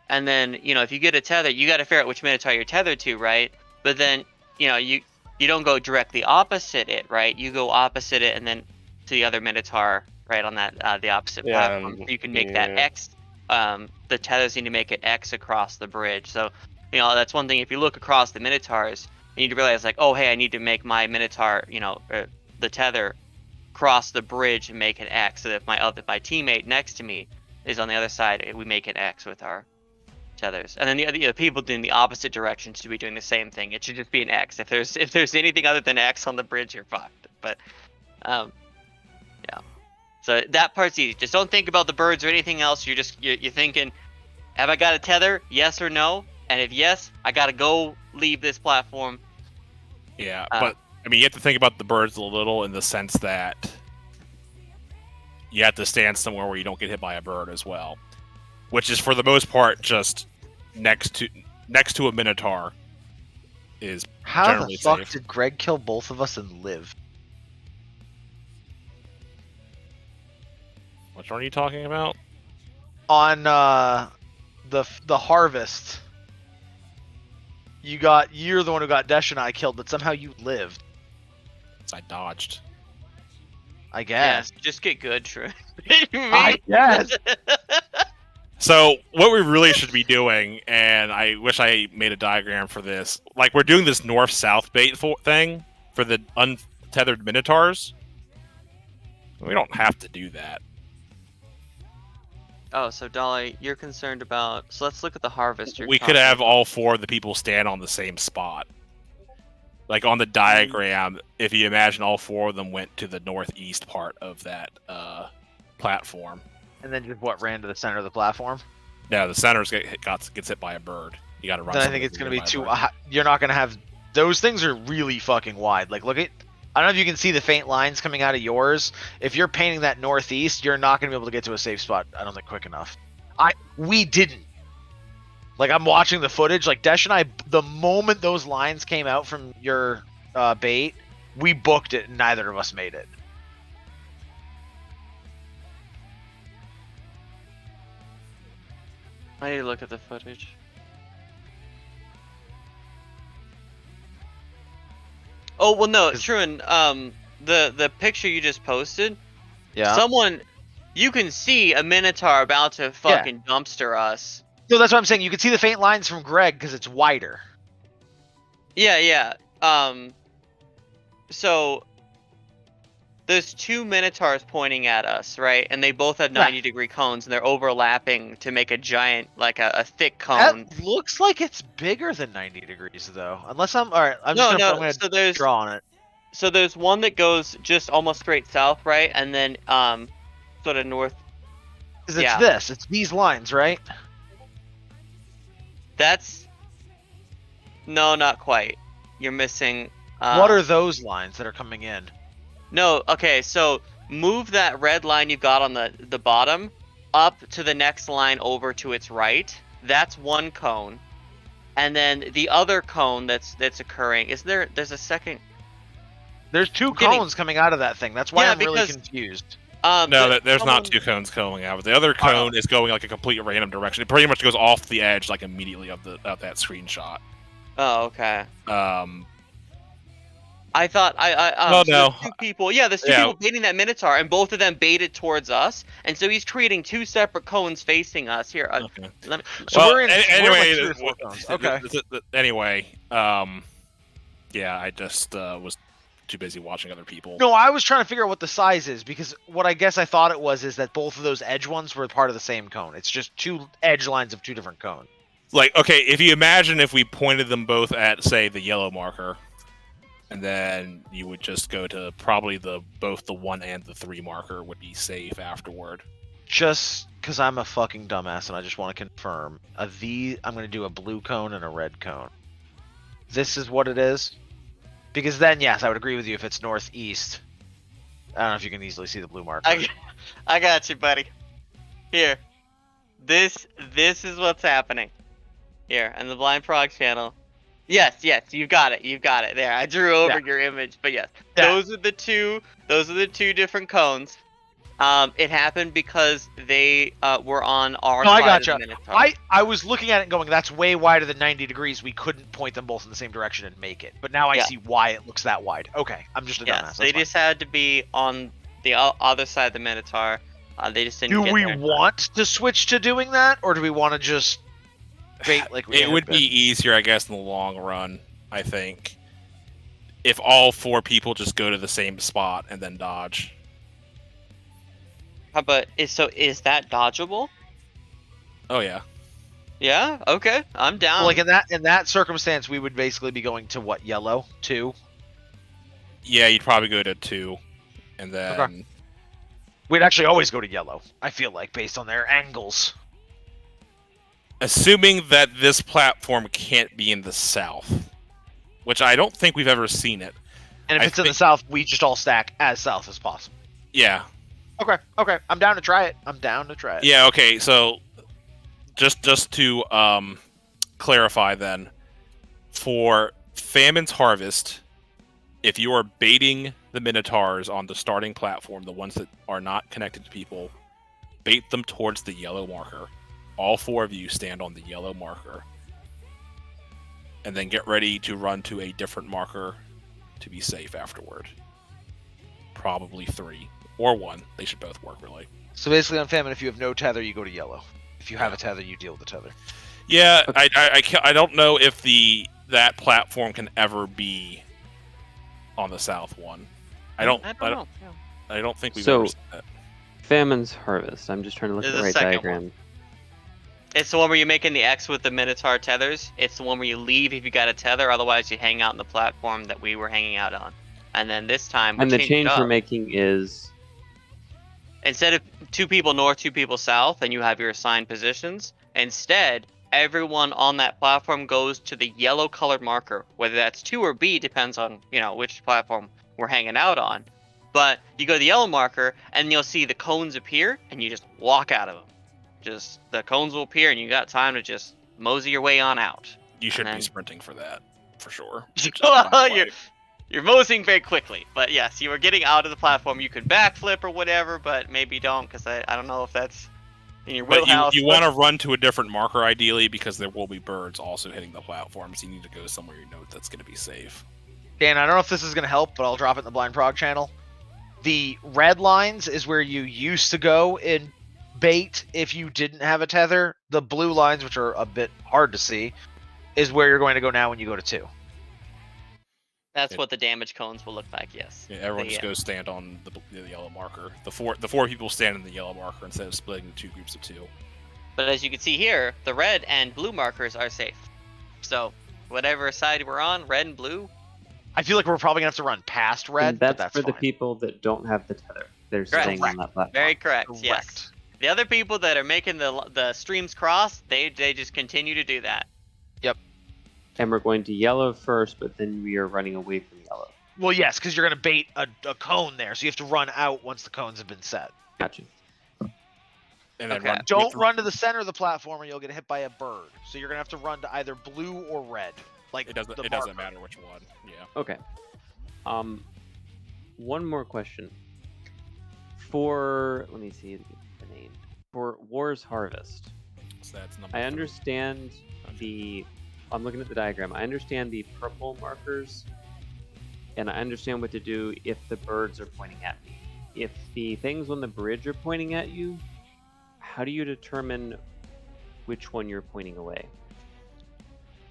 And then, if you get a tether, you got to figure out which Minotaur you're tethered to, right? But then, you don't go directly opposite it, right? You go opposite it and then to the other Minotaur, right, on that the opposite platform. You can make that X. The tethers need to make an X across the bridge. So, that's one thing. If you look across the Minotaurs, you need to realize, like, oh, hey, I need to make my Minotaur, the tether cross the bridge and make an X. So that if my teammate next to me is on the other side, we make an X with our tethers. And then the people in the opposite direction should be doing the same thing. It should just be an X. If there's anything other than X on the bridge, you're fucked. But yeah. So that part's easy. Just don't think about the birds or anything else. You're thinking, have I got a tether? Yes or no? And if yes, I gotta go leave this platform. Yeah, but I mean, you have to think about the birds a little in the sense that you have to stand somewhere where you don't get hit by a bird as well, which is for the most part just next to a Minotaur is How the generally fuck safe. did Greg kill both of us and live? Which one are you talking about? On the harvest, you're the one who got Desh and I killed, but somehow you lived. I dodged. I guess. Just get good, True. I guess. So what we really should be doing, and I wish I made a diagram for this, like we're doing this north-south bait thing for the untethered minotaurs. We don't have to do that. Oh, so Dolly, you're concerned about. So let's look at the harvest. We could have all 4 of the people stand on the same spot. Like on the diagram, if you imagine all 4 of them went to the northeast part of that platform. And then just ran to the center of the platform? No, the center's gets hit by a bird. You got to run. Then I think it's going to be too. You're not going to have. Those things are really fucking wide. Like, look at. I don't know if you can see the faint lines coming out of yours. If you're painting that northeast, you're not going to be able to get to a safe spot. I don't think quick enough. We didn't. Like, I'm watching the footage. Like, Desh and I, the moment those lines came out from your bait, we booked it, and neither of us made it. I need to look at the footage. Oh well, no, Truman. The picture you just posted. Yeah. Someone, you can see a minotaur about to fucking dumpster us. No, that's what I'm saying. You can see the faint lines from Greg because it's wider. Yeah. So there's 2 minotaurs pointing at us, right? And they both have 90-degree cones, and they're overlapping to make a giant, like a thick cone. That looks like it's bigger than 90 degrees, though. Unless I'm all right. I'm just gonna draw on it. So there's one that goes just almost straight south, right, and then sort of north. Because it's this. It's these lines, right? That's no, not quite. You're missing. What are those lines that are coming in? No, okay, so move that red line you got on the bottom up to the next line over to its right. That's one cone. And then the other cone that's occurring, there's a second. There's 2 cones coming out of that thing. That's why I'm really confused. No, there's not 2 cones going out. The other cone is going like a complete random direction. It pretty much goes off the edge like immediately of that screenshot. Oh, okay. I thought no. There's 2 people. Yeah, there's 2 people baiting that minotaur, and both of them baited towards us, and so he's creating 2 separate cones facing us. Here, okay. Let me. So well, we're in. Anyway, we're like 3 or 4 cones. Okay. Anyway, yeah, I just was too busy watching other people. No, I was trying to figure out what the size is because what I guess I thought it was is that both of those edge ones were part of the same cone. It's just 2 edge lines of 2 different cones. Like, okay, if you imagine if we pointed them both at, say, the yellow marker, and then you would just go to probably both the 1 and the 3 marker would be safe afterward. Just because I'm a fucking dumbass and I just want to confirm, I'm going to do a blue cone and a red cone. This is what it is? Because then, yes, I would agree with you if it's northeast. I don't know if you can easily see the blue marker. I got you, buddy. Here. This is what's happening. Here, on the Blind Prog channel. Yes, you've got it. There, I drew over your image, but yes. Those are the 2 different cones. It happened because they were on our side. I gotcha. Of the minotaur. I was looking at it and going, that's way wider than 90 degrees. We couldn't point them both in the same direction and make it. But now I see why it looks that wide. Okay, I'm just a dumbass. They just had to be on the other side of the minotaur. They just didn't. Do we want to switch to doing that, or do we want to just bait like we? It would be easier, I guess, in the long run. I think if all 4 people just go to the same spot and then dodge. But is that dodgeable? Oh yeah. Yeah. Okay. I'm down. Well, like in that circumstance, we would basically be going to what, yellow 2? Yeah, you'd probably go to 2, and then we'd actually always go to yellow. I feel like based on their angles. Assuming that this platform can't be in the south, which I don't think we've ever seen it. And if it's in the south, we just all stack as south as possible. Yeah. Okay. I'm down to try it. Yeah, okay, so just to clarify then, for Famine's Harvest, if you are baiting the Minotaurs on the starting platform, the ones that are not connected to people, bait them towards the yellow marker. All 4 of you stand on the yellow marker. And then get ready to run to a different marker to be safe afterward. Probably 3. Or 1. They should both work, really. So basically on Famine, if you have no tether, you go to yellow. If you have a tether, you deal with the tether. Yeah, I don't know if that platform can ever be on the south one. I don't know. I don't think we've ever seen that. Famine's Harvest. I'm just trying to look at the right diagram. It's the one where you're making the X with the Minotaur tethers. It's the one where you leave if you got a tether. Otherwise, you hang out on the platform that we were hanging out on. And then this time, and the change we're making is instead of 2 people north, 2 people south, and you have your assigned positions. Instead, everyone on that platform goes to the yellow colored marker. Whether that's 2 or B depends on which platform we're hanging out on. But you go to the yellow marker, and you'll see the cones appear, and you just walk out of them. Just the cones will appear, and you got time to just mosey your way on out. You should be sprinting for that, for sure. You're moseying very quickly, but yes, you are getting out of the platform. You could backflip or whatever, but maybe don't, because I don't know if that's in your wheelhouse. You want to run to a different marker, ideally, because there will be birds also hitting the platform, so you need to go somewhere you know that's going to be safe. Dan, I don't know if this is going to help, but I'll drop it in the Blind Prog channel. The red lines is where you used to go in bait if you didn't have a tether. The blue lines, which are a bit hard to see, is where you're going to go now when you go to 2. That's what the damage cones will look like, yes. Yeah, everyone just goes stand on the yellow marker. The four people stand in the yellow marker instead of splitting into 2 groups of 2. But as you can see here, the red and blue markers are safe. So whatever side we're on, red and blue. I feel like we're probably going to have to run past red, and that's but that's for fine. the people that don't have the tether. They're staying on that platform. Very correct, yes. The other people that are making the streams cross, they just continue to do that. Yep. And we're going to yellow first, but then we are running away from yellow. Well, yes, because you're going to bait a cone there, so you have to run out once the cones have been set. Gotcha. And then don't run to the center of the platform or you'll get hit by a bird. So you're going to have to run to either blue or red. Like it doesn't matter which one. Yeah. Okay. One more question. Let me see the name. For War's Harvest. So that's number I 3. understand I'm looking at the diagram. I understand the purple markers, and I understand what to do if the birds are pointing at me. If the things on the bridge are pointing at you, how do you determine which one you're pointing away?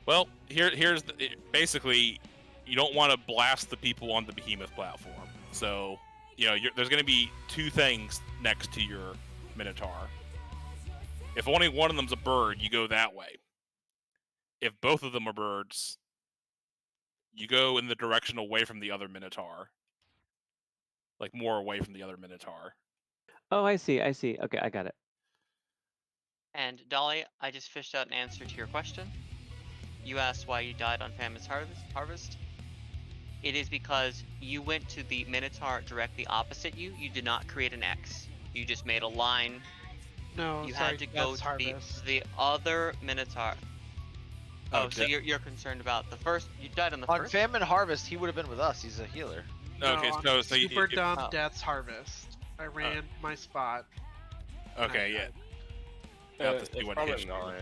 Well, here's basically, you don't want to blast the people on the behemoth platform. So, there's going to be 2 things next to your Minotaur. If only one of them's a bird, you go that way. If both of them are birds, you go in the direction away from the other Minotaur. Like, more away from the other Minotaur. Oh, I see. Okay, I got it. And Dolly, I just fished out an answer to your question. You asked why you died on Famine's Harvest. It is because you went to the Minotaur directly opposite you. You did not create an X. You just made a line. No, you sorry, had to go to the other Minotaur. Oh, so you're concerned about the first? You died on the first? On Famine Harvest, he would have been with us. He's a healer. Okay, so Super Dumb Death's Harvest. I ran my spot. Okay, yeah. It's probably 9.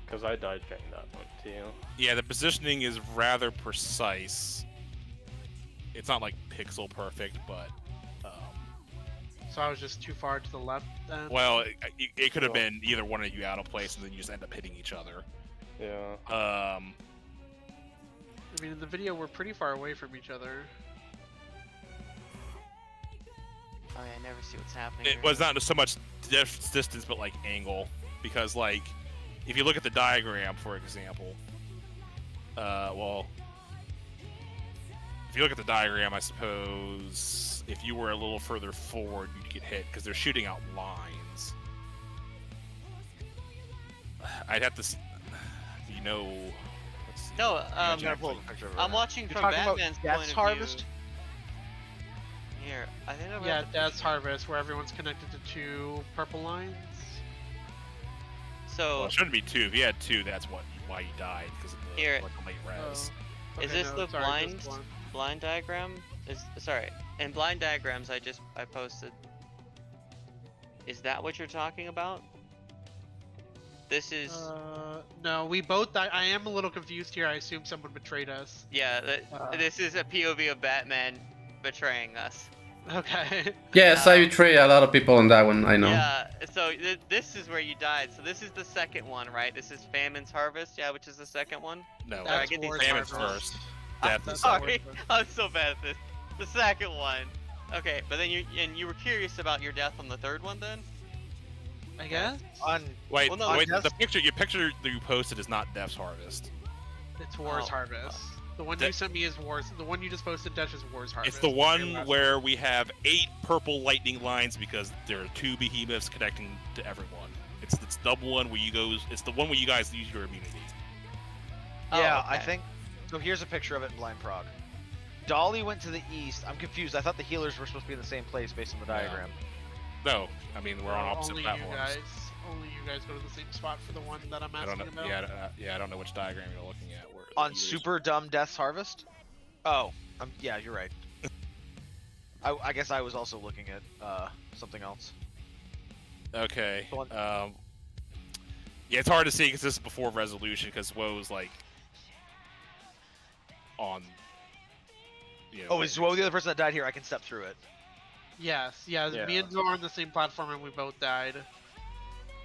Because I died during that one too. Yeah, the positioning is rather precise. It's not like pixel perfect, but So I was just too far to the left then? Well, it could have been either one of you out of place and then you just end up hitting each other. Yeah. I mean, in the video, we're pretty far away from each other. Oh, yeah, I never see what's happening. It was not so much distance, but like angle. Because, like, if you look at the diagram, for example, if you look at the diagram, I suppose if you were a little further forward, you'd get hit because they're shooting out lines. I'd have to see, let's see. No, I'm watching from Batman's point of Harvest? view. Here, I think Death's Harvest, where everyone's connected to 2 purple lines. So well, it shouldn't be 2. If you had 2, that's why you died, because of the late res. Okay, is this the blind diagram? In blind diagrams I posted. Is that what you're talking about? This is no, we both died. I am a little confused here. I assume someone betrayed us. Yeah, this is a POV of Batman betraying us. Okay. Yes, I betray a lot of people on that one. I know. Yeah, so this is where you died. So this is the second one, right? This is Famine's Harvest, yeah, which is the second one. No, Sorry, I That's get these War's Famine's Harvest. first. Death is That's second. War's Sorry, Harvest. I'm so bad at this. The second one. Okay, but then you were curious about your death on the third one, then? I guess On Wait, Well, no, wait. Death- Your picture that you posted is not Death's Harvest. it's War's Oh, Harvest. The one that- you sent me is War's. The one you just posted, Dash, is War's Harvest. It's the Very one last where we have 8 purple lightning lines because there are 2 behemoths connecting to everyone. It's double one where you goes. It's the one where you guys use your immunity. Yeah, Oh, I okay. think. So here's a picture of it in Blind Prog. Dolly went to the east. I'm confused. I thought the healers were supposed to be in the same place based on the diagram. No, I mean we're on opposite only platforms. Only you guys go to the same spot for the one that I'm I asking don't know. about. Yeah, I don't know which diagram you're looking at. Where the On healers- Super Dumb Death's Harvest? Oh, yeah, you're right. I guess I was also looking at something else. Okay. Go on. Yeah, it's hard to see because this is before resolution because Woe's like on. You know, Oh, is Zwo the other person that died here? I can step through it. Yes, yeah. Yeah. Me and Zor are on the same platform, and we both died.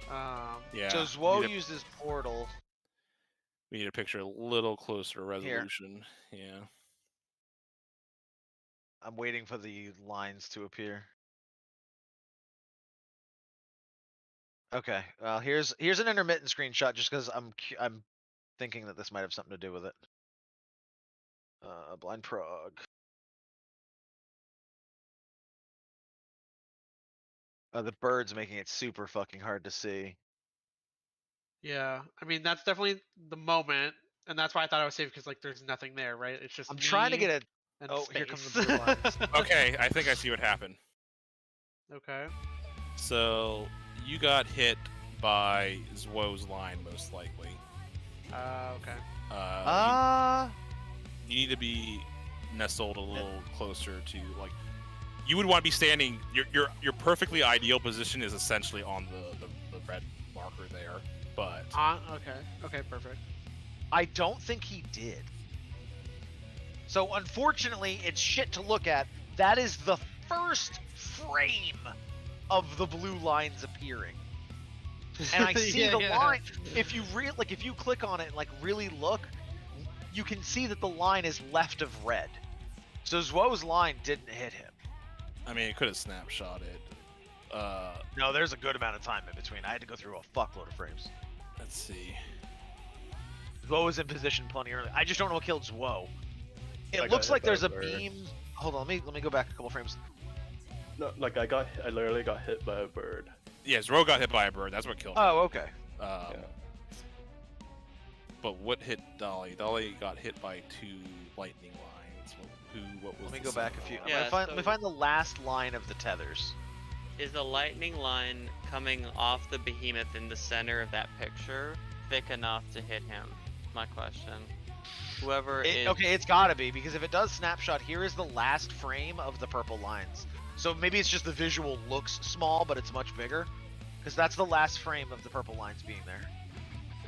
Yeah. So we Zwo need a- uses portal. We need a picture a little closer to resolution. Yeah. I'm waiting for the lines to appear. Okay, well here's an intermittent screenshot just because I'm thinking that this might have something to do with it. Blind Prog. The bird's making it super fucking hard to see. yeah, I mean that's definitely the moment, and that's why I thought I was safe because like there's nothing there, right? It's just I'm trying to me get a. and Oh, space. here come the blue lines. Okay, I think I see what happened. Okay. So you got hit by Zwo's line most likely. Okay. You need to be nestled a little closer to like. You would want to be standing. Your perfectly ideal position is essentially on the red marker there, but Okay. Okay. Perfect. I don't think he did. So unfortunately, it's shit to look at. That is the first frame of the blue lines appearing. And I see Yeah, the yeah. line. If you if you click on it and like really look, you can see that the line is left of red. So Zwo's line didn't hit him. I mean, it could have snapshotted. No, there's a good amount of time in between. I had to go through a fuckload of frames. Let's see. Zwo was in position plenty early. I just don't know what killed Zwo. I It got looks hit like by there's a a bird. beam. Hold on, let me go back a couple frames. No, like I literally got hit by a bird. Yeah, Zwo got hit by a bird. That's what killed him. Oh, okay. Yeah. But what hit Dolly? Dolly got hit by 2 lightning lines. What was? Let me the go back a second few. one? Yeah, Let me so- find the last line of the tethers. Is the lightning line coming off the behemoth in the center of that picture thick enough to hit him? My question. Whoever is Okay, it's gotta be, because if it does snapshot, here is the last frame of the purple lines. So maybe it's just the visual looks small, but it's much bigger. Because that's the last frame of the purple lines being there.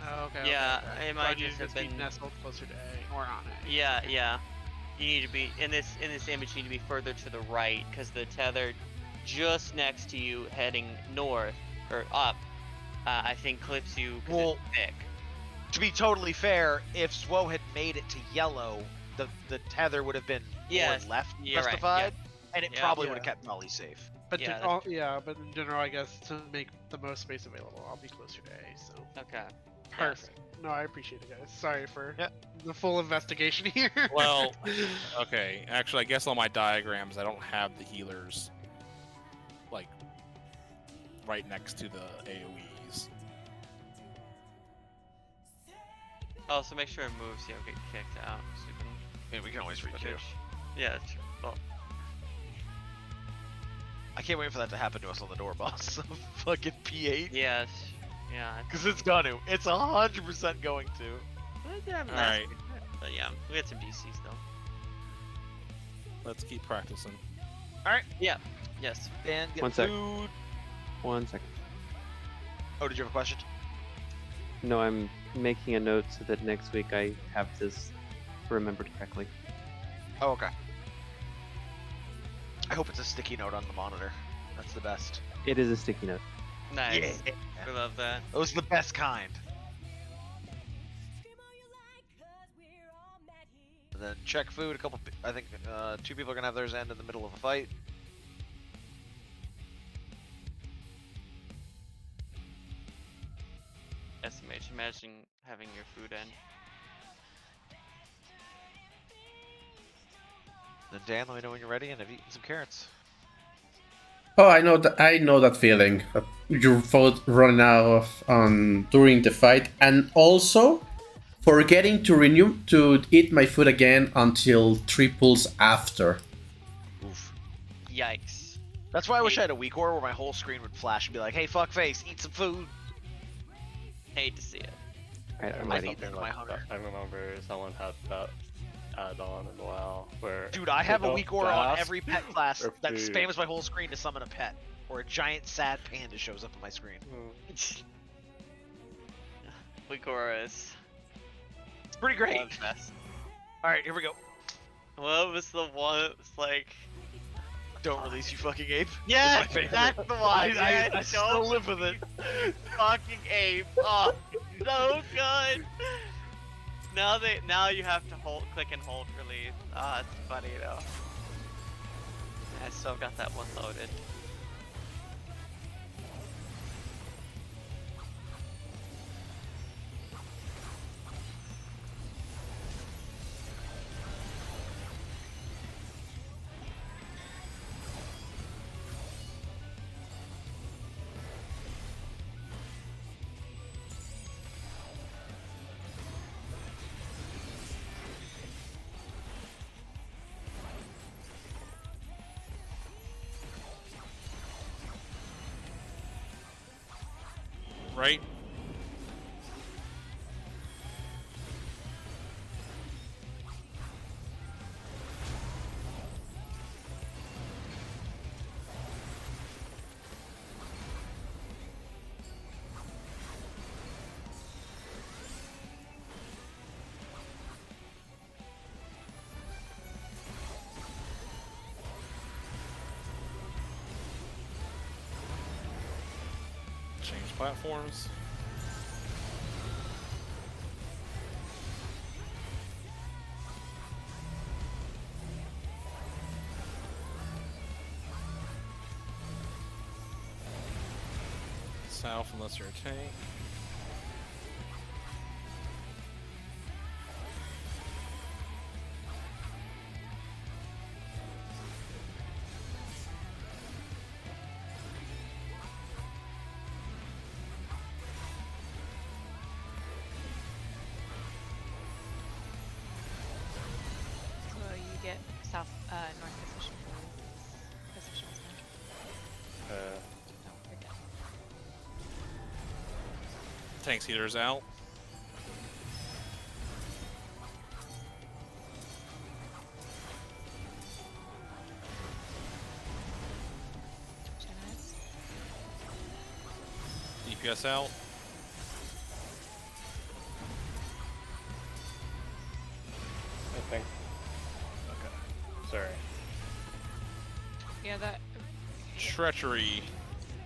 Oh, okay. Yeah, okay. it might So I just need have to be been- nestled closer to A or on it. Yeah. You need to be in this image. You need to be further to the right because the tether just next to you, heading north or up, I think clips you because Well, it's thick. To be totally fair, if Zwo had made it to yellow, the tether would have been Yes, more left you're right, justified, and it Yeah. probably Yeah. would have kept Dolly safe. But Yeah, but in general, I guess to make the most space available, I'll be closer to A. So Okay. perfect. No, I appreciate it, guys. Sorry for Yeah. the full investigation here. Well, okay. Actually, I guess on my diagrams I don't have the healers like right next to the AOEs. Oh, so make sure it moves. You don't get kicked out. Stupid. I mean, we can always Okay. requeue. Yeah, that's true. Well, I can't wait for that to happen to us on the door boss. Fucking P8. yes. Yeah. Because it's gonna. It's 100% going to. Alright. But yeah, we had some DCs though. Let's keep practicing. Yes. And get One sec. food. 1 second. Oh, did you have a question? No, I'm making a note so that next week I have this remembered correctly. Oh, okay. I hope it's a sticky note on the monitor. That's the best. It is a sticky note. Nice. Yeah. We love that. Those are the best kind. And then check food. I think 2 people are gonna have theirs end in the middle of a fight. SMH, imagine having your food end. Then Dan, let me know when you're ready, and I've eaten some carrots. Oh, I know that. I know that feeling. Your food running out during the fight, and also forgetting to renew to eat my food again until 3 pulls after. Oof. Yikes. That's why I wish I had a weak ore where my whole screen would flash and be like, "Hey, fuckface, eat some food." Hate to see it. Alright, I'm I ready. need that in my hunger. I remember someone had that add-on as well, where Dude, I have a don't weak aura on fast every pet class or that food. spams my whole screen to summon a pet, or a giant sad panda shows up on my screen. Wikoras. It's pretty great. Love best. All right, here we go. What was the one that was like... Don't release, you fucking ape. Yeah, That's my favorite. that's the one. I Yeah, still don't live with it. fucking ape. Oh, so good. Now you have to click and hold release. Ah, it's funny though. I still got that one loaded. Right? Change platforms. South unless you're a tank. So you get north positionals now. Don't forget. Tank heater's out. DPS out. I think. Okay. Sorry. Yeah, that Treachery.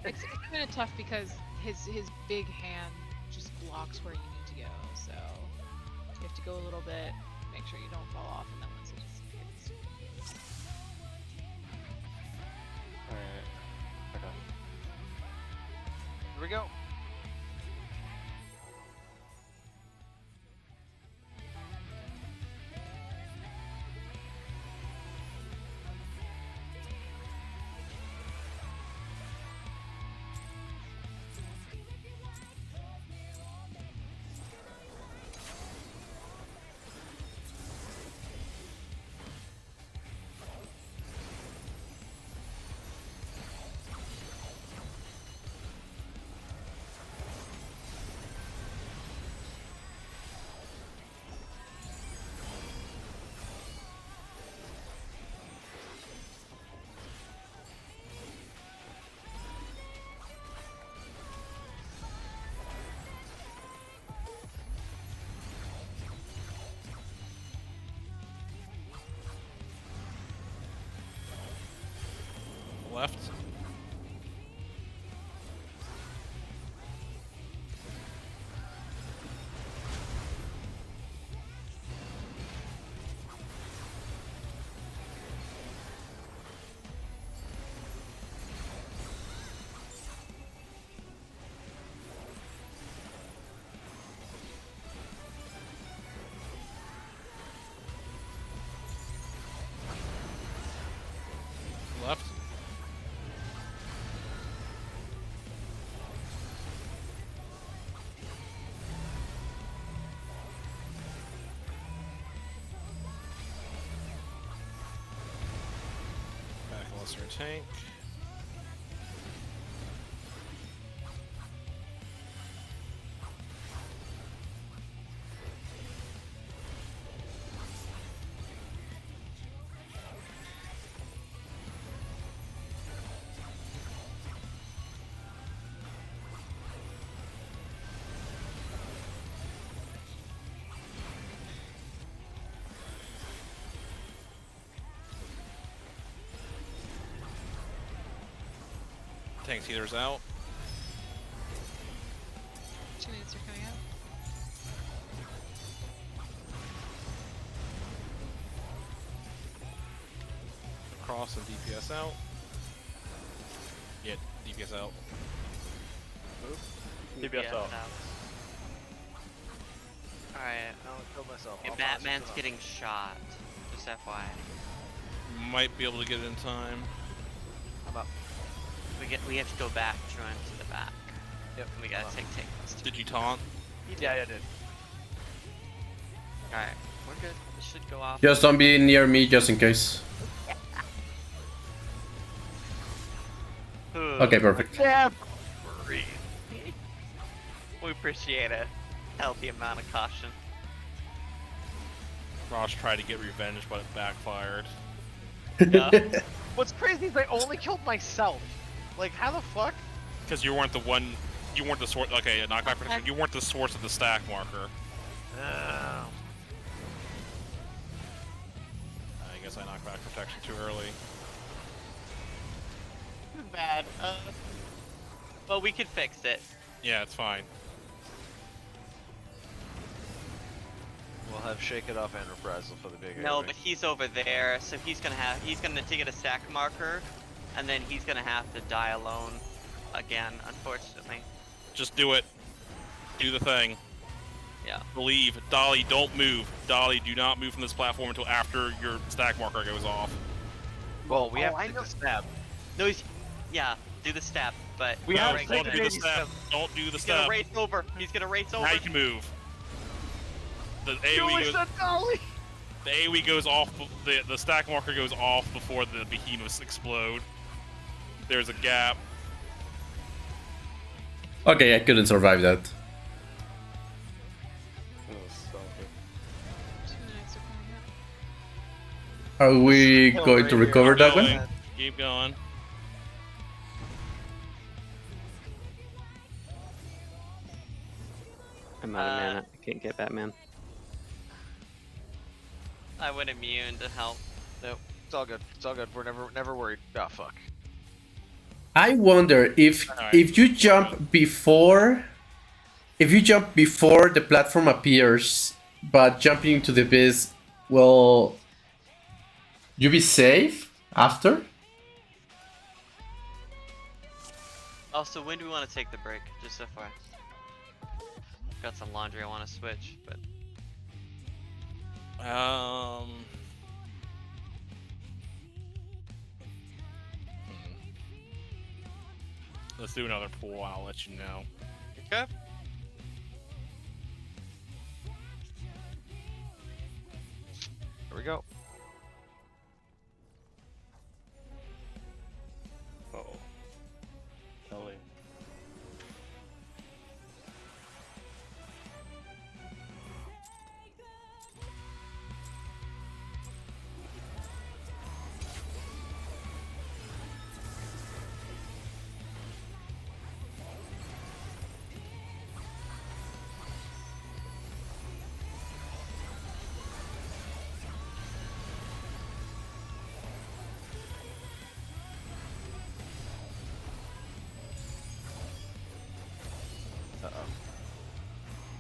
it's kind of tough because his big hand just blocks where you need to go. So you have to go a little bit, make sure you don't fall off, and then once it disappears. Alright. Okay. Here we go. Left. Left. Back lesser tank. Tank healer's out. 2 minutes are coming up. Cross and DPS out. Yeah, DPS out. DPS out. Alright. I'll kill myself. Okay, I'll Batman's pass it getting shot. Just FYI. Might be able to get it in time. I'm up. We have to go back, join to the back. Yep. We gotta take this. Did you taunt? Yeah, I did. Alright, we're good. This should go off. Just don't be near me, just in case. Okay, perfect. Yeah. We appreciate a healthy amount of caution. Ross tried to get revenge, but it backfired. Yeah. What's crazy is I only killed myself. Like, how the fuck? Because you weren't the one. You weren't the source. Okay, a knockback protection. You weren't the source of the stack marker. Oh. I guess I knocked back protection too early. Too bad. But we could fix it. Yeah, it's fine. We'll have Shake It Off and Reprisal for the big No, area. but he's over there, so he's gonna get a stack marker, and then he's gonna have to die alone again, unfortunately. Just do it. Do the thing. Yeah. Believe. Dolly, don't move. Dolly, do not move from this platform until after your stack marker goes off. Well, we Oh, have I to know. do the stab. No, yeah, do the step, but We No, have don't to do do the the step. Don't do the he's step. gonna race over. He's gonna race over. Now you can move. The AoE goes, Dolly! the AoE goes off. The stack marker goes off before the behemoths explode. There's a gap. Okay, I couldn't survive that. It was so good. 2 minutes are coming up. Are we going to recover that one? Going. Keep going. I'm out of mana. I can't get Batman. I went immune to help. Nope. It's all good. It's all good. We're never worried. Oh, fuck. I wonder if Alright. you jump before the platform appears, but jumping into the abyss, will you be safe after? Also, when do we want to take the break? Just so far. Got some laundry I want to switch, but Let's do another pool. I'll let you know. okay. Here we go. Uh-oh. Ellie.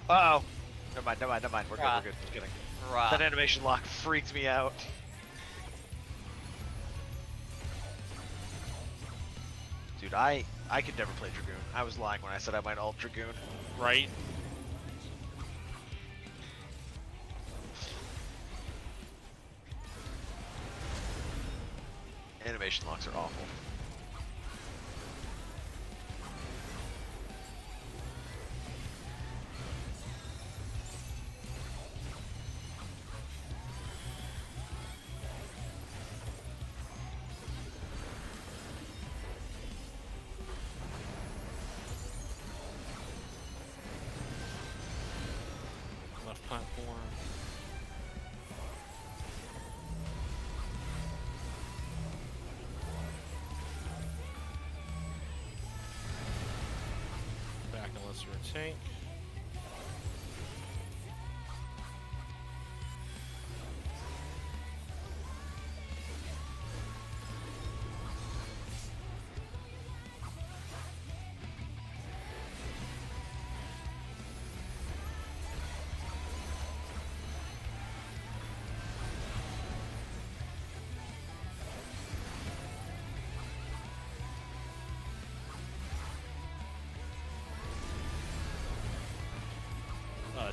Uh oh. Never mind, never mind, never mind. We're good, Rah. we're good. Just kidding. Rah. That animation lock freaked me out. Dude, I could never play Dragoon. I was lying when I said I might ult Dragoon. Right? Animation locks are awful. Left platform. Back unless you're a tank.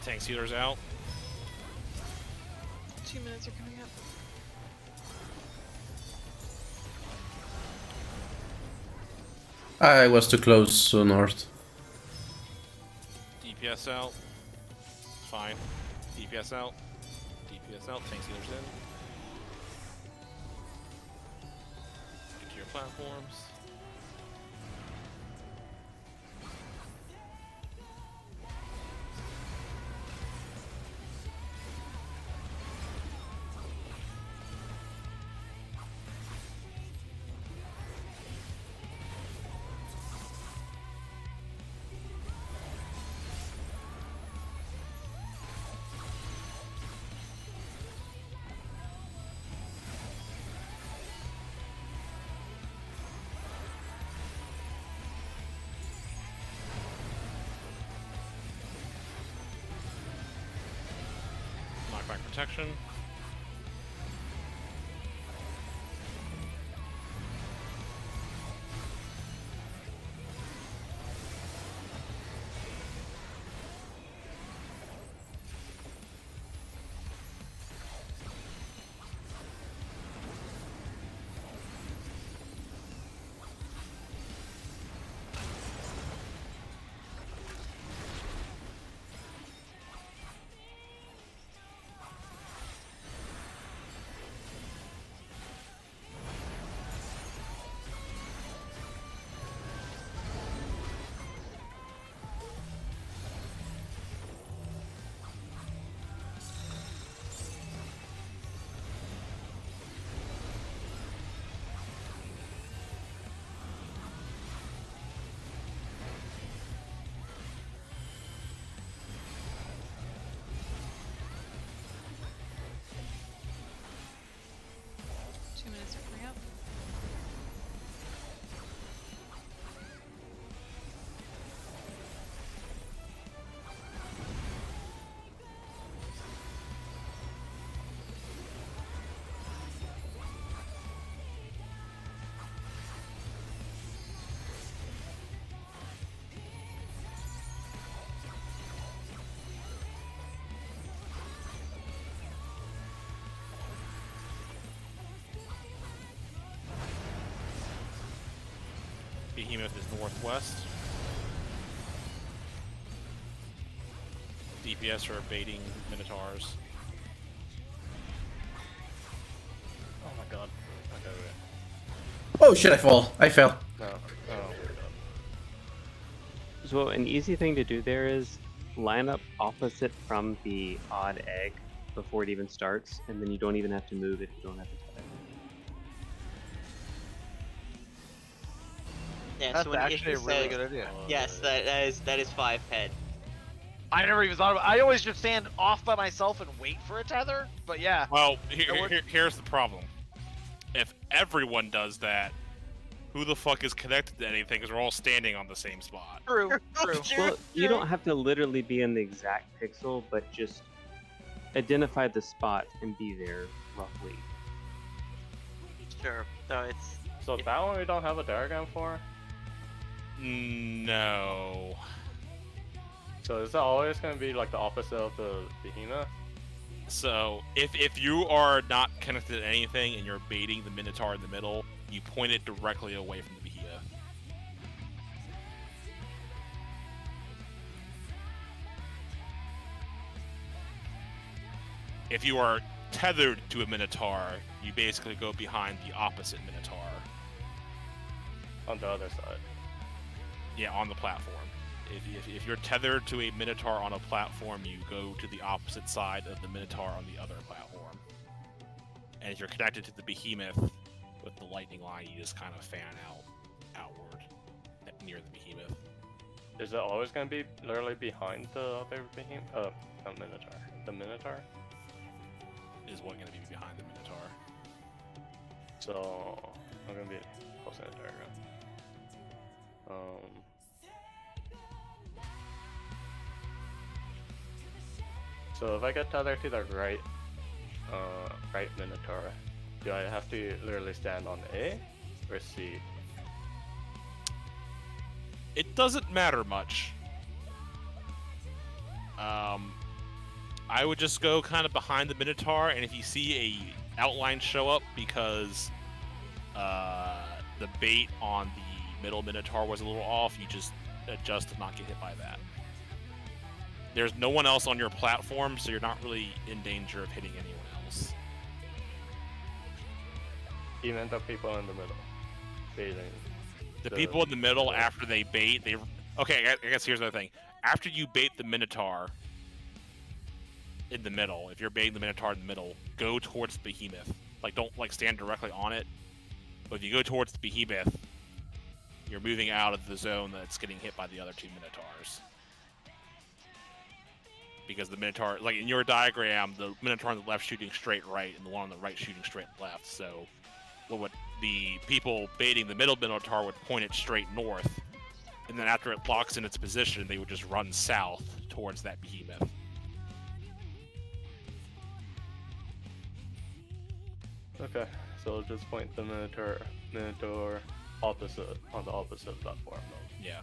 Tank sealer's out. 2 minutes are coming up. I was too close to north. DPS out. Fine. DPS out. DPS out. Tank sealer's in. Get to your platforms. Knockback protection. Behemoth is northwest. DPS are baiting Minotaurs. Oh my god. Okay, wait. Oh shit, I fall. I fell. No. Oh. So an easy thing to do there is line up opposite from the odd egg before it even starts, and then you don't even have to move if you don't have to tether. Yeah, That's so when actually a Iffy really says- good idea. Yes, that is 5 head. I never even thought of it. I always just stand off by myself and wait for a tether, but yeah. Well, That works. here's the problem. If everyone does that, who the fuck is connected to anything? Because we're all standing on the same spot. True. Well, you don't have to literally be in the exact pixel, but just identify the spot and be there roughly. Sure. So it's So that one we don't have a diagram for. No. So is that always going to be like the opposite of the behemoth? So if you are not connected to anything and you're baiting the Minotaur in the middle, you point it directly away from the behemoth. If you are tethered to a Minotaur, you basically go behind the opposite Minotaur. On the other side. Yeah, on the platform. If you're tethered to a Minotaur on a platform, you go to the opposite side of the Minotaur on the other platform. And if you're connected to the behemoth with the lightning line, you just kind of fan outward near the behemoth. Is it always going to be literally behind the other behemoth? Not Minotaur. The Minotaur? Is what going to be behind the Minotaur. So I'm going to be posting a diagram. So if I get tethered to the right Minotaur, do I have to literally stand on A or C? It doesn't matter much. I would just go kind of behind the Minotaur, and if you see a outline show up because the bait on the middle Minotaur was a little off, you just adjust to not get hit by that. There's no one else on your platform, so you're not really in danger of hitting anyone else. Even the people in the middle, baiting. The people in the middle, after they bait, okay, I guess here's the other thing. After you bait the Minotaur in the middle, if you're baiting the Minotaur in the middle, go towards the behemoth. Like, don't stand directly on it, but if you go towards the behemoth, you're moving out of the zone that's getting hit by the other two Minotaurs. Because the Minotaur, like in your diagram, the Minotaur on the left shooting straight right, and the one on the right shooting straight left. So, the people baiting the middle Minotaur would point it straight north, and then after it locks in its position, they would just run south towards that behemoth. Okay, so just point the Minotaur opposite on the opposite platform. Though. Yeah.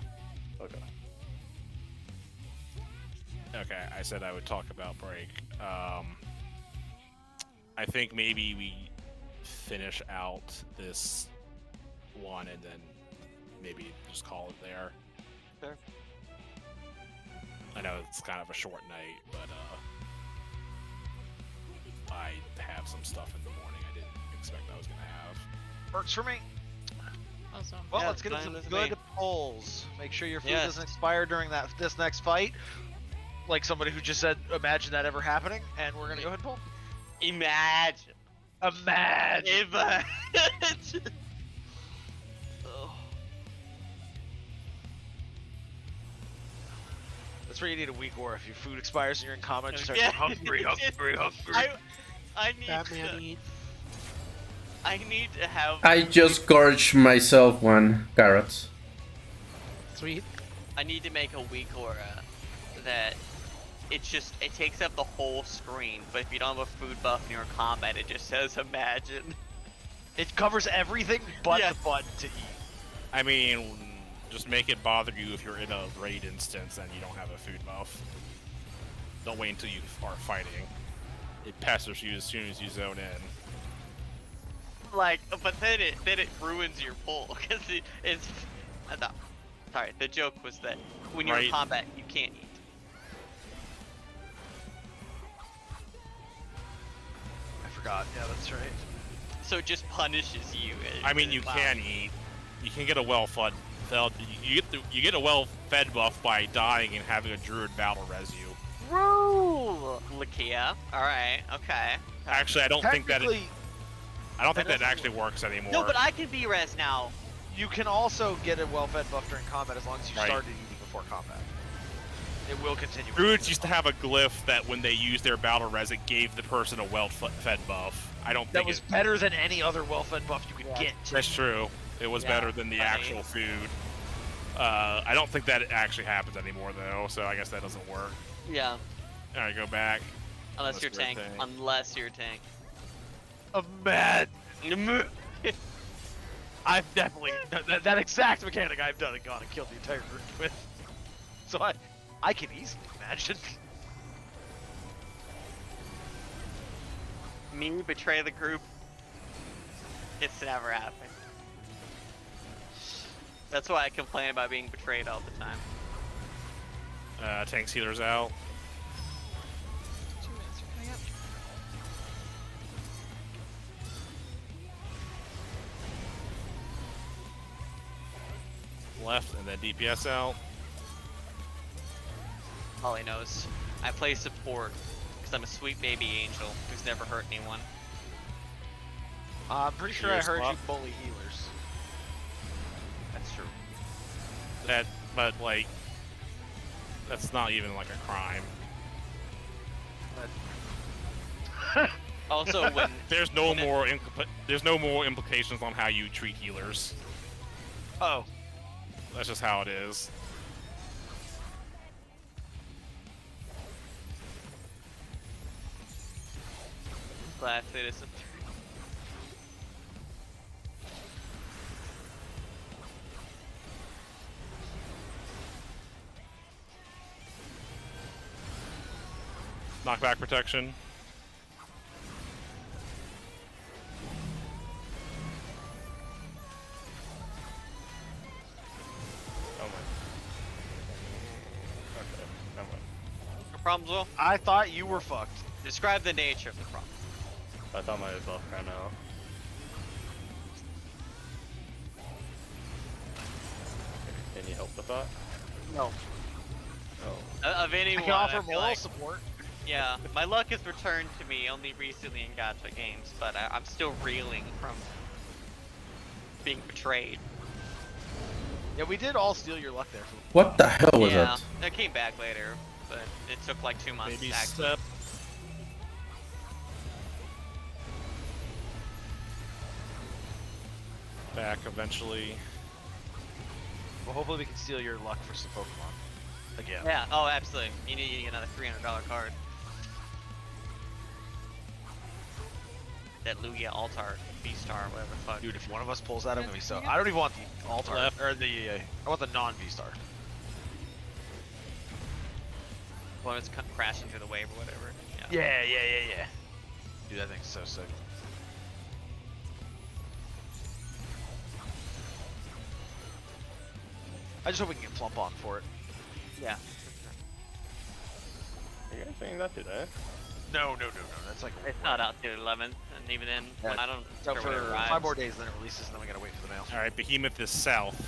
Okay. Okay, I said I would talk about break. I think maybe we finish out this one and then maybe just call it there. Sure. I know it's kind of a short night, but I have some stuff in the morning I didn't expect I was gonna have. Works for me. Awesome. Well, Yeah, let's get into fine some with good me. polls. Make sure your food Yes. doesn't expire during this next fight. Like somebody who just said, imagine that ever happening, and we're gonna go ahead and poll. Imagine. Imagine. Imagine. Oh. That's where you need a weak war. If your food expires and you're in combat, just start Yeah. hungry. I need Batman to, eat. I need to have I just gorged myself one carrot. Sweet. I need to make a weak aura that it takes up the whole screen, but if you don't have a food buff in your combat, it just says imagine. It covers everything but Yeah. the button to eat. I mean, just make it bother you if you're in a raid instance and you don't have a food buff. Don't wait until you are fighting. It pesters you as soon as you zone in. Like, but then it ruins your pull because it's. No, sorry, the joke was that when you're in Right. combat, you can't eat. I forgot. Yeah, that's right. So it just punishes you. I mean, you Wow. can eat. You can get a well-fed. You get a well-fed buff by dying and having a druid battle res you. Woo! Lakia. All right. Okay. Actually, I don't think that Technically, that doesn't actually works anymore. No, but I can be res now. you can also get a well-fed buff during combat as long as you Right. started eating before combat. It will continue. Druids used to have a glyph that when they used their battle res, it gave the person a well-fed buff. I don't That think was better than any other well-fed buff you could get. That's true. It was Yeah, better than the funny. actual food. I don't think that actually happens anymore, though, so I guess that doesn't work. Yeah, Alright, go back. unless you're tank. tank. Unless you're tank. Mad. I've definitely that exact mechanic I've done and gone and killed the entire group with. So I can easily imagine. Me betray the group. It's never happened. That's why I complain about being betrayed all the time. Tank sealer's out. 2 minutes are coming up. Left, and then DPS out. Holly knows. I play support because I'm a sweet baby angel who's never hurt anyone. I'm pretty sure I Healer's heard you swap. bully healers. That's true. But like, that's not even like a crime. Also, when There's no When it- more there's no more implications on how you treat healers. Oh, That's just how it is. Class Citizen. Knockback protection. Oh my. Okay, never mind. No problems, Will? I thought you were fucked. Describe the nature of the problem. I thought my buff ran out. Can you help with that? No. Oh. Of anyone, I can offer I feel moral like, support. yeah, my luck has returned to me only recently in gacha games, but I'm still reeling from being betrayed. Yeah, we did all steal your luck there. What the hell was yeah, that? I came back later, but it took like 2 months Baby to actually. step. Back eventually. Well, hopefully we can steal your luck for some Pokemon. Again. Yeah, oh, absolutely. You need to get another $300 card. That Lugia Altar V-Star, whatever the fuck. Dude, if one of us pulls that, I'm gonna be so. Yeah. I don't even want the Altar Left. or the. I want the non-V-Star. When it's crashing through the wave or whatever. Yeah. Dude, that thing's so sick. I just hope we can get Plump on for it. Yeah. Are you guys saying that today? No. That's like It's not out till 11th, and even then, Yeah, when I don't so care for when it arrives. 5 more days, then it releases, and then we gotta wait for the mail. Alright, Behemoth is south.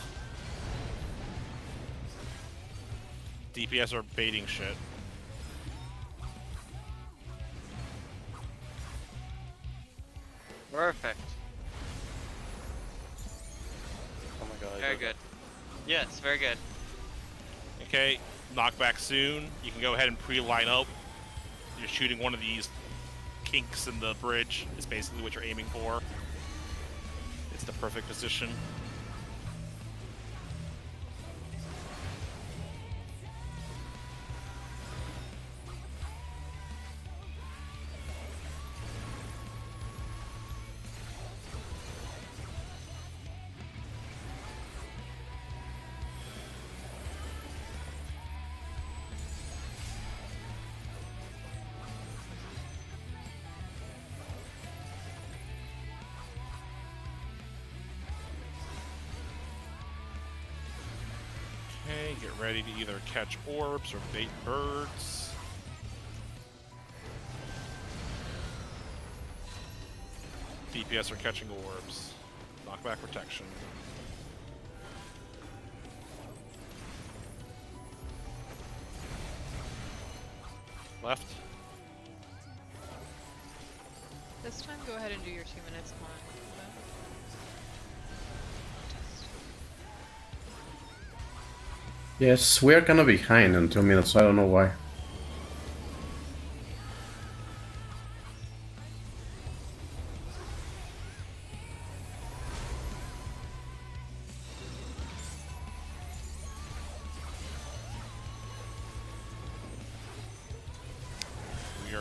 DPS are baiting shit. Perfect. Oh my god. I Very did good. Yes, very good. Okay, knockback soon. You can go ahead and pre-line up. You're shooting one of these kinks in the bridge is basically what you're aiming for. It's the perfect position. Okay, get ready to either catch orbs or bait birds. DPS are catching orbs. Knockback protection. Left. This time, go ahead and do your 2 minutes on. Yes, we're kind of behind in 2 minutes. I don't know why.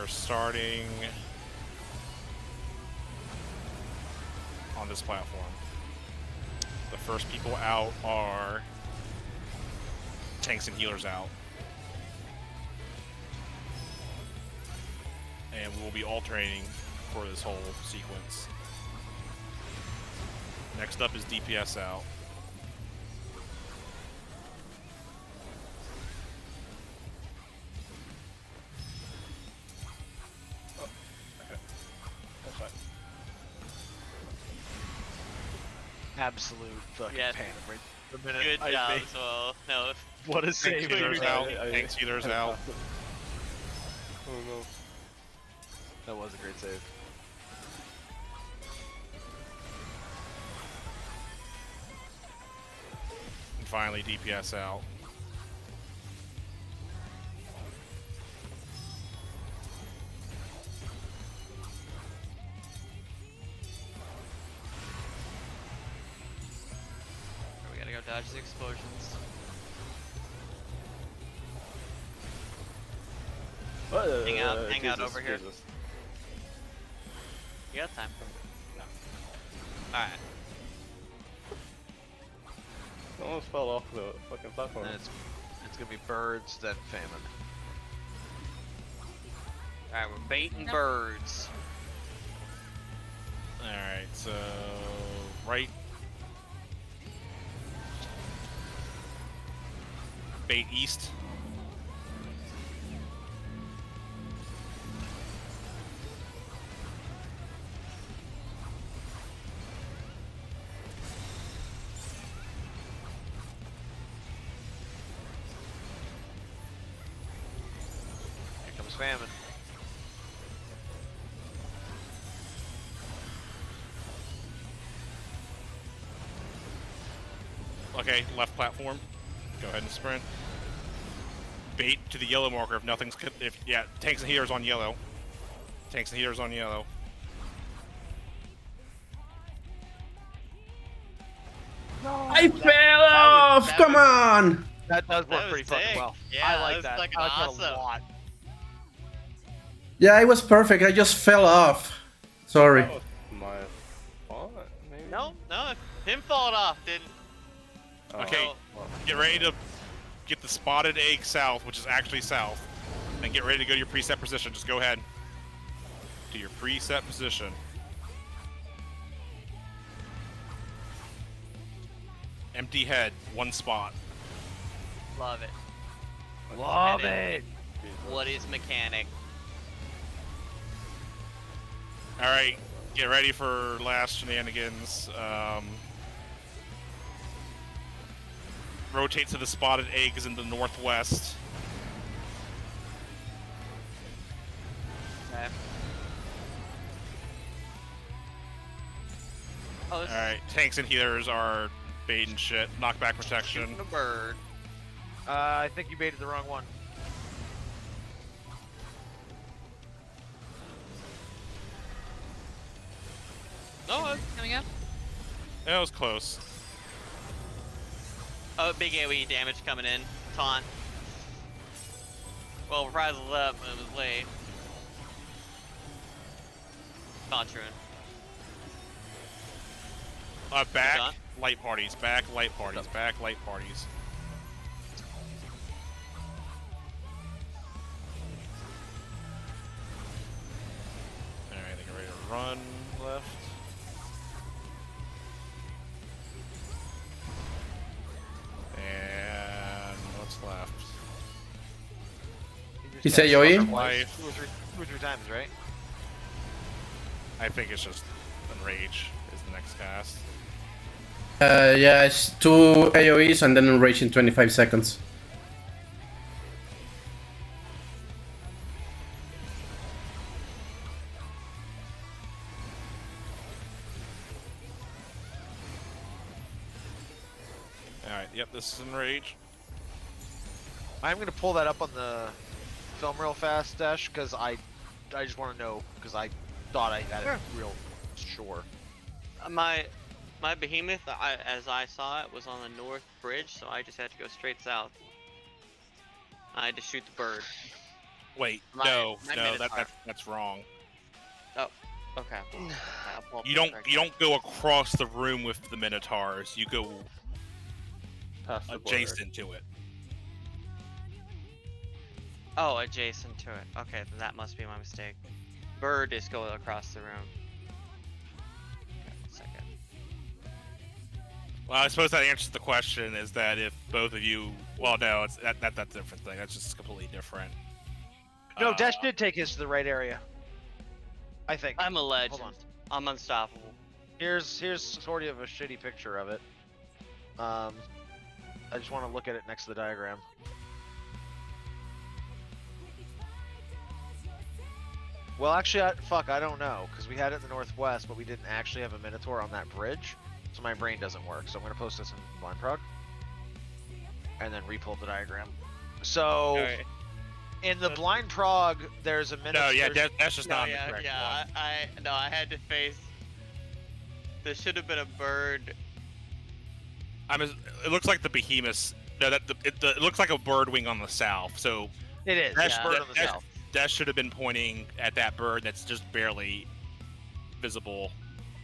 are starting on this platform. The first people out are tanks and healers out. And we will be alternating for this whole sequence. Next up is DPS out. Absolute fucking Yes. panic right the minute Good I job made- as well. No, What a Tanks save. healers dude. out. Tanks healers out. Oh no. That was a great save. And finally DPS out. we gotta go dodge the explosions. Hang out over here. Jesus. You got time. Alright. I almost fell off the fucking platform. And it's gonna be birds, then famine. Alright, we're baiting Nope. birds. Alright, so right. Bait east. Here comes famine. Okay, left platform. Go ahead and sprint. Bait to the yellow marker if nothing's tanks and healers on yellow. Tanks and healers on yellow. I fell off! that Come was- on! That does That work was pretty fucking sick. well. Yeah, I that like was that. fucking I like that awesome. a lot. Yeah, it was perfect. I just fell off. Sorry. That was my fault, maybe? No, him falling off didn't. Okay, No. get ready to get the spotted egg south, which is actually south. And get ready to go to your preset position. Just go ahead. To your preset position. Empty head, one spot. Love it. Love And it. What is mechanic? Alright, get ready for last shenanigans. Rotate to the spotted eggs in the northwest. Okay. Oh, this Alright, tanks and healers are bait and shit. Knockback is protection. shooting a bird. I think you baited the wrong one. No, Coming up. That was close. oh, big AoE damage coming in. Taunt. Well, Reprise was up, but it was late. Taunt's ruined. Back, Done? light parties. Back, light parties. Back, light parties. Alright, they get ready to run left. And what's left? You He's just gotta AoE? stop it Life. two or three times, right? I think it's just Enrage is the next cast. Yeah, it's 2 AoEs and then enrage in 25 seconds. Alright, yep, this is Enrage. I'm gonna pull that up on the film real fast, Dash, because I just want to know because I thought I had it real sure. My behemoth, as I saw it, was on the north bridge, so I just had to go straight south. I had to shoot the bird. Wait, My no, Minotaur. that's wrong. Okay. I'll pull up You the don't correct you don't go across the room with the Minotaurs. You go Past the border. adjacent to it. Oh, adjacent to it. Okay, then that must be my mistake. Bird is going across the room. Okay, 1 second. Well, I suppose that answers the question. Is that if both of you? Well, no, it's that's a different thing. That's just completely different. No, Dash did take his to the right area. I think. I'm a legend. Hold on. I'm unstoppable. Here's sort of a shitty picture of it. I just want to look at it next to the diagram. Well, actually, I don't know, because we had it in the northwest, but we didn't actually have a Minotaur on that bridge, so my brain doesn't work. So I'm going to post this in Blind Prog, and then re-pull the diagram. So, Alright. in the Blind Prog, there's a Minotaur. No, yeah, that's just No, not yeah, the correct yeah. one. I had to face. There should have been a bird. It looks like the behemoth. No, it looks like a bird wing on the south. So It is. Dash, Yeah. Bird on the Dash- south. Dash should have been pointing at that bird that's just barely visible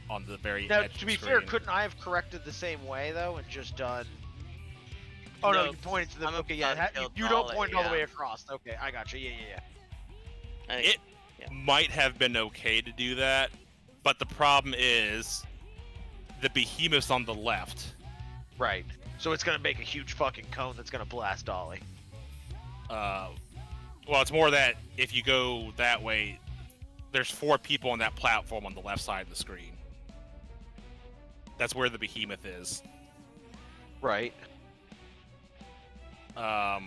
on the very Now, edge of to the be fair, screen. couldn't I have corrected the same way though and just done? Oh no, No, you pointed to the. I'm Okay, yeah, about to kill you don't Dolly, point all the yeah. way across. Okay, I got you. Yeah. I think, It might have been okay to do that, but the problem is the behemoth's on the left. Right. So it's gonna make a huge fucking cone that's gonna blast Dolly. Well, it's more that if you go that way, there's 4 people on that platform on the left side of the screen. That's where the behemoth is. Right. Are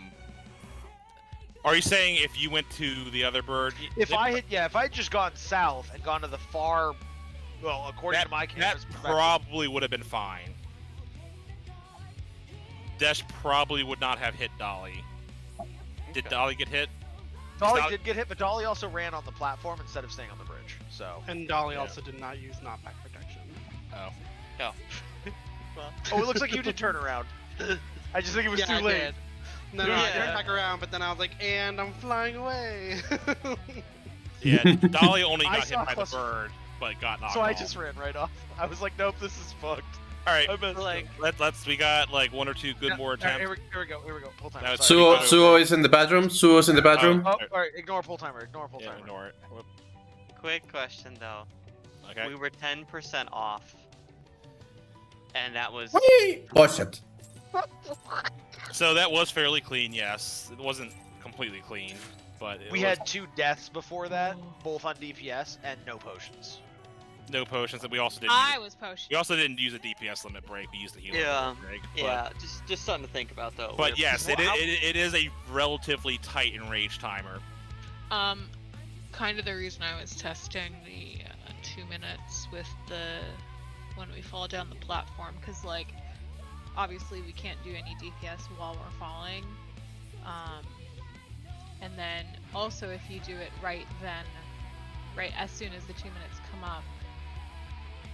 you saying if you went to the other bird? If I had just gone south and gone to the far, well, according to my that camera's perspective, probably would have been fine. Desh probably would not have hit Dolly. Did Dolly get hit? Dolly Dolly- did get hit, but Dolly also ran on the platform instead of staying on the bridge. So. And Dolly Yeah. also did not use knockback protection. Oh. Oh, it looks like you did turn around. I just think it was too I late. did. No, I Yeah. turned back around, but then I was like, and I'm flying away. Yeah, Dolly only I got hit saw by the cluster- bird, but got knocked So I off. just ran right off. I was like, nope, this is fucked. All right, I messed like, let's. We got like 1 or 2 good more attempts. Here we go. Pull timer. That was Sorry. Suo is in the bathroom. Suo's in the bathroom. Oh, alright, ignore pull timer. Yeah, ignore it. Whoop. quick question though. Okay. We were 10% off, and that was Whee! Oh shit. So that was fairly clean. Yes, it wasn't completely clean, but it We was had 2 deaths before that, both on DPS, and no potions. no potions, and we also didn't. I was potion. We also didn't use a DPS limit break. We used the healing Yeah, limit break. yeah, just something to think about though. But yes, Well, it is a relatively tight enraged timer. Kind of the reason I was testing the 2 minutes with the when we fall down the platform, because like obviously we can't do any DPS while we're falling, and then also if you do it right as soon as the 2 minutes come up,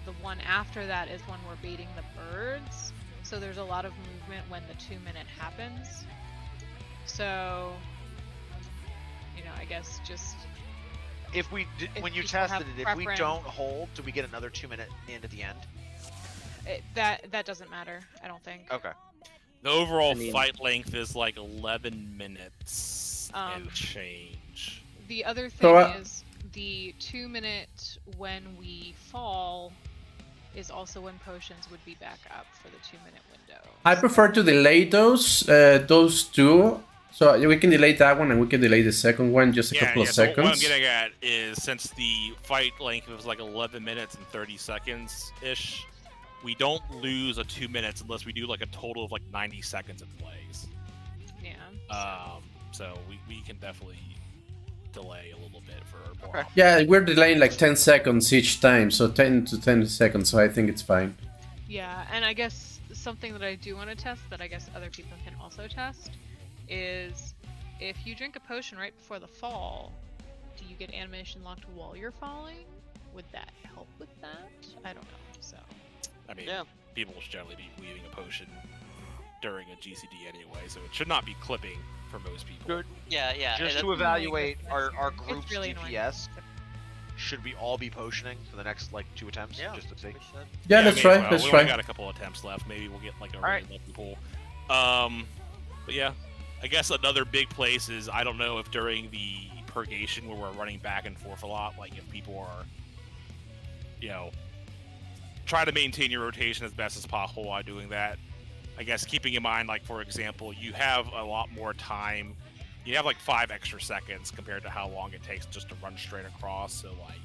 the one after that is when we're baiting the birds, so there's a lot of movement when the 2 minute happens. So I guess just If we did, If when you people have tested it, if we preference- don't hold, do we get another 2-minute end at the end? that doesn't matter, I don't think. Okay. The overall I mean- fight length is like 11 minutes and Um, change. The other thing So, is the 2 minute when we fall is also when potions would be back up for the 2 minute window. I prefer to delay those 2. So we can delay that one and we can delay the second one just a couple of so what I'm seconds. getting at is since the fight length was like 11 minutes and 30 seconds ish, we don't lose a 2 minutes unless we do like a total of like 90 seconds of delays. Yeah. So we can definitely delay a little bit for more. Okay. Yeah, we're delaying like 10 seconds each time, so 10 to 10 seconds, so I think it's fine. Yeah, and I guess something that I do want to test that I guess other people can also test is if you drink a potion right before the fall, do you get animation locked while you're falling? Would that help with that? I don't know. So I mean, Yeah. people will generally be leaving a potion during a GCD anyway, so it should not be clipping for most people. Good. Yeah, yeah. Just that's- to evaluate It's our annoying. group's It's really annoying. DPS, should we all be potioning for the next like 2 attempts? Yeah, Just to see. we should. Yeah, let's may as try. well. Let's We try. only got a couple attempts left. Maybe we'll get like a really Alright. lucky pool. But yeah, I guess another big place is I don't know if during the purgation where we're running back and forth a lot, like if people are, you know, try to maintain your rotation as best as possible while doing that. I guess keeping in mind, like for example, you have a lot more time. You have like 5 extra seconds compared to how long it takes just to run straight across. So like,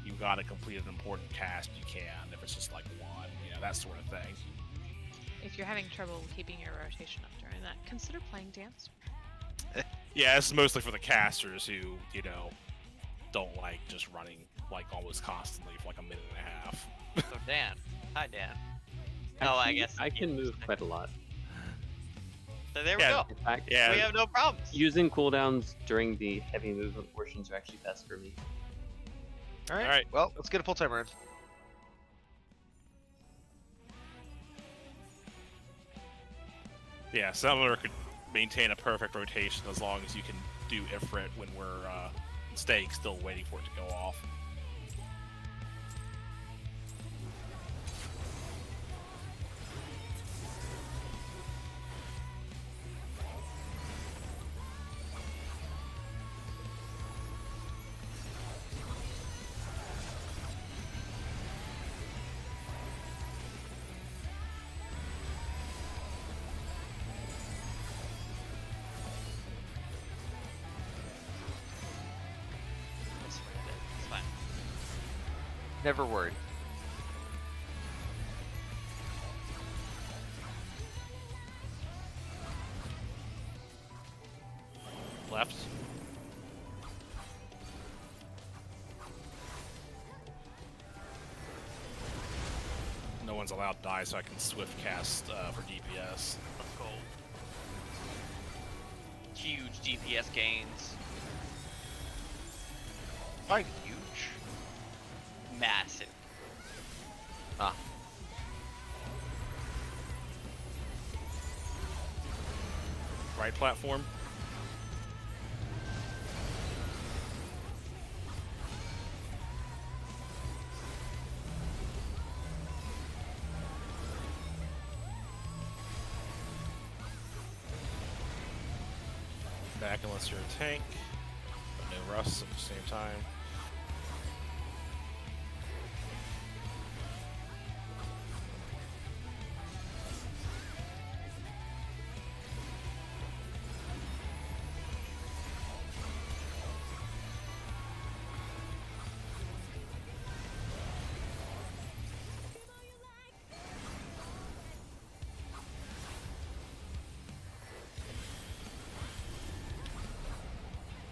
you got to complete an important cast, you can. If it's just like one, you know, that sort of thing. If you're having trouble keeping your rotation up during that, consider playing dance. Yeah, this is mostly for the casters who, you know, don't like just running like almost constantly for like a minute and a half. So Dan. Hi, Dan. Oh, I guess I can move quite a lot. So there Yeah. we In go. fact, Yeah, We have no problems. using cooldowns during the heavy movement portions are actually best for me. Alright. Alright. Well, let's get a full timer in. yeah. Summoner could maintain a perfect rotation as long as you can do Ifrit when we're staying still waiting for it to go off. It's fine. Never worried. Left. No one's allowed to die, so I can swift cast for DPS. Let's go. Huge DPS gains. Quite huge. Massive. Ah. Right platform. Back unless you're a tank, but no rusts at the same time.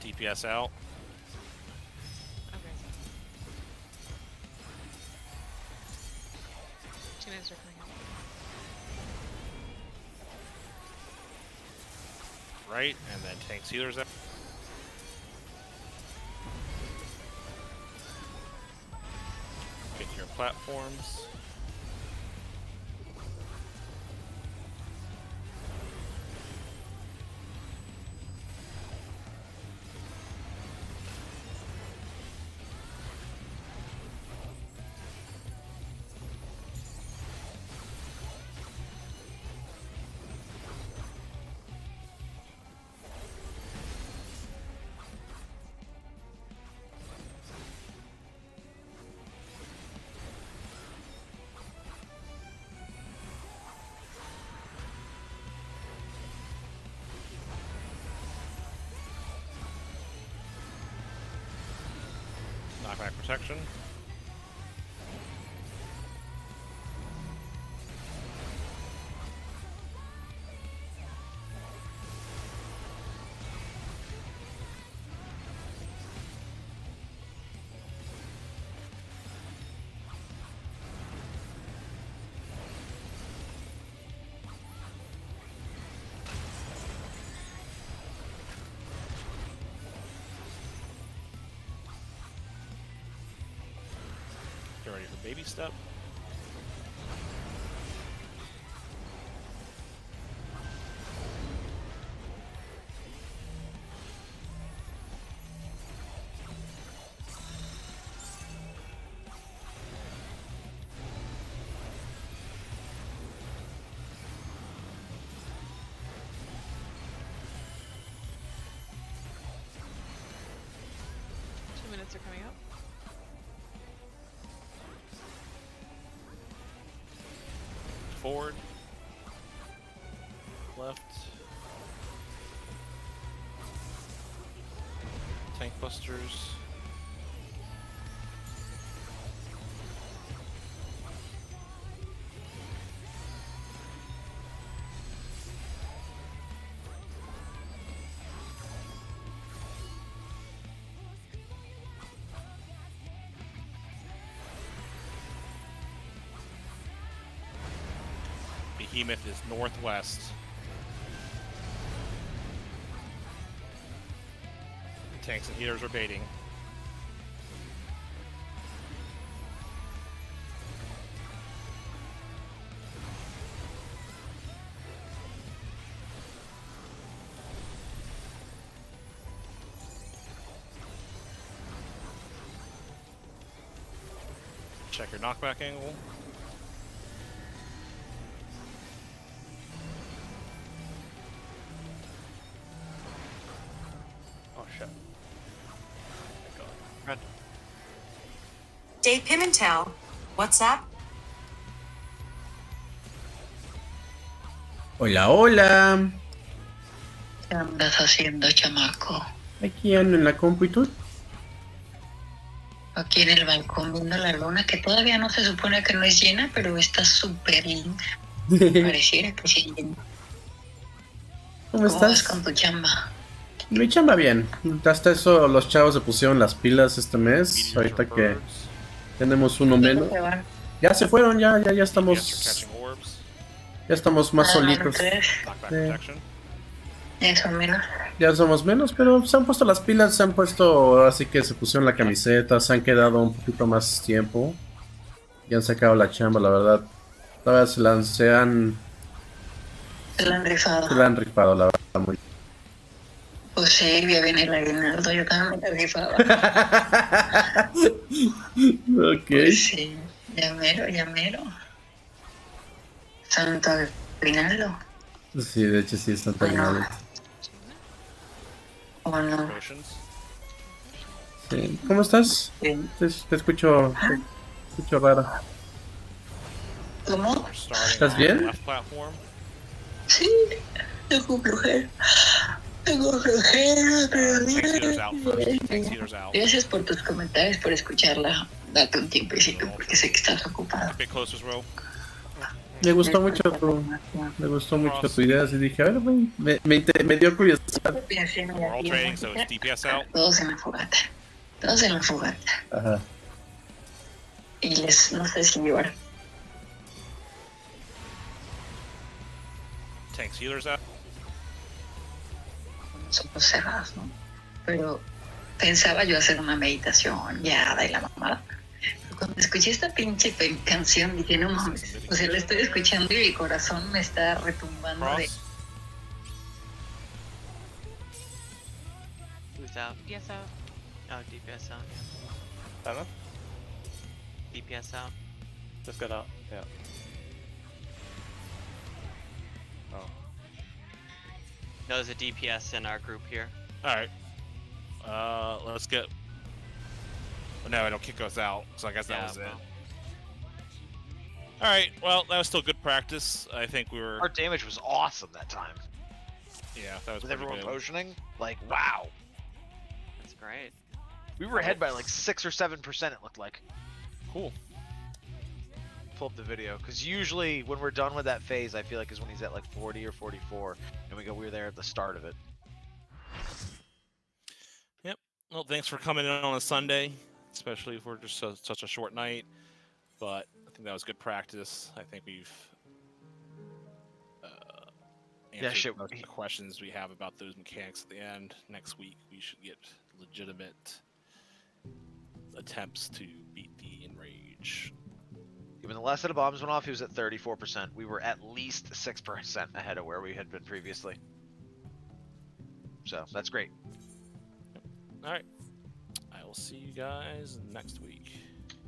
DPS out. Okay. 2 minutes are coming up. Right, and then tank healers out. Get your platforms. Knockback protection. Get ready for baby step. units are coming up. Forward. Left. Tank busters. Behemoth is northwest. Tanks and healers are baiting. Check your knockback angle. Oh shit. Red. Dave Pimentel, what's up? Hola, hola. ¿Qué andas haciendo, chamaco? Aquí ando en la compu y tú. Aquí en el balcón viendo la luna, que todavía no se supone que no es llena, pero está súper linda. Pareciera que sí es llena. ¿Cómo ¿Cómo vas estás? con tu chamba? Mi chamba bien. Hasta eso los chavos se pusieron las pilas este mes. Ahorita que tenemos uno menos. ¿Dónde van? Ya se fueron, ya DPS are estamos. catching orbs. Ya estamos más solitos. Knockback Sí. protection. Eso, menos. Ya somos menos, pero se han puesto las pilas, se han puesto, así que se pusieron la camiseta, se han quedado un poquito más tiempo. Y han sacado la chamba, la verdad. Todavía se la han Se la han rifado. rifado, la verdad, muy. Pues sí, ya viene el aguinaldo, yo también me la rifaba. Ok. Pues sí, ya mero. Santo aguinaldo. Sí, de hecho sí están Bueno. terminando. ¿O no? Potions. Sí. ¿Cómo estás? Bien. Te escucho rara. ¿Cómo? We're starting ¿Estás on bien? the left platform. Sí, tengo flojera. Pero Tanks healers out first. Tanks healers out. gracias por tus comentarios, por escucharla. Date un tiempecito porque sé que estás ocupado. A bit closer as well. Me gustó mucho tu idea, así dije, a ver, güey, me dio curiosidad. We're all trading, so it's DPS out. Todos en la fogata. Ajá. Y no sé si llevar. Tanks healers out. Los ojos cerrados, ¿no? Pero pensaba yo hacer una meditación guiada y la mamada. Cuando escuché esta pinche canción dije, no mames, o sea, la estoy escuchando y mi corazón me está retumbando de... Cross. Who's out? Yes, out. Oh, DPS out. Simon? Yeah. DPS out. Just got out. Yeah. Oh. No, there's a DPS in our group here. Alright. Let's get. No, it'll kick us out, so I guess that was it. well. Alright, well, that was still good practice. I think we were. Our damage was awesome that time. Yeah, that was With pretty everyone good. potioning, like wow. That's great. We were ahead by like 6 or 7%. It looked like. Cool. Pull up the video because usually when we're done with that phase, I feel like is when he's at like 40 or 44, and we were there at the start of it. Yep. Well, thanks for coming in on a Sunday, especially for just such a short night. But I think that was good practice. I think we've answered shit, most of the questions we have about those mechanics at the end. Next week, we should get legitimate attempts to beat the Enrage. When the last set of bombs went off, he was at 34%. We were at least 6% ahead of where we had been previously. So that's great. All right. I will see you guys next week.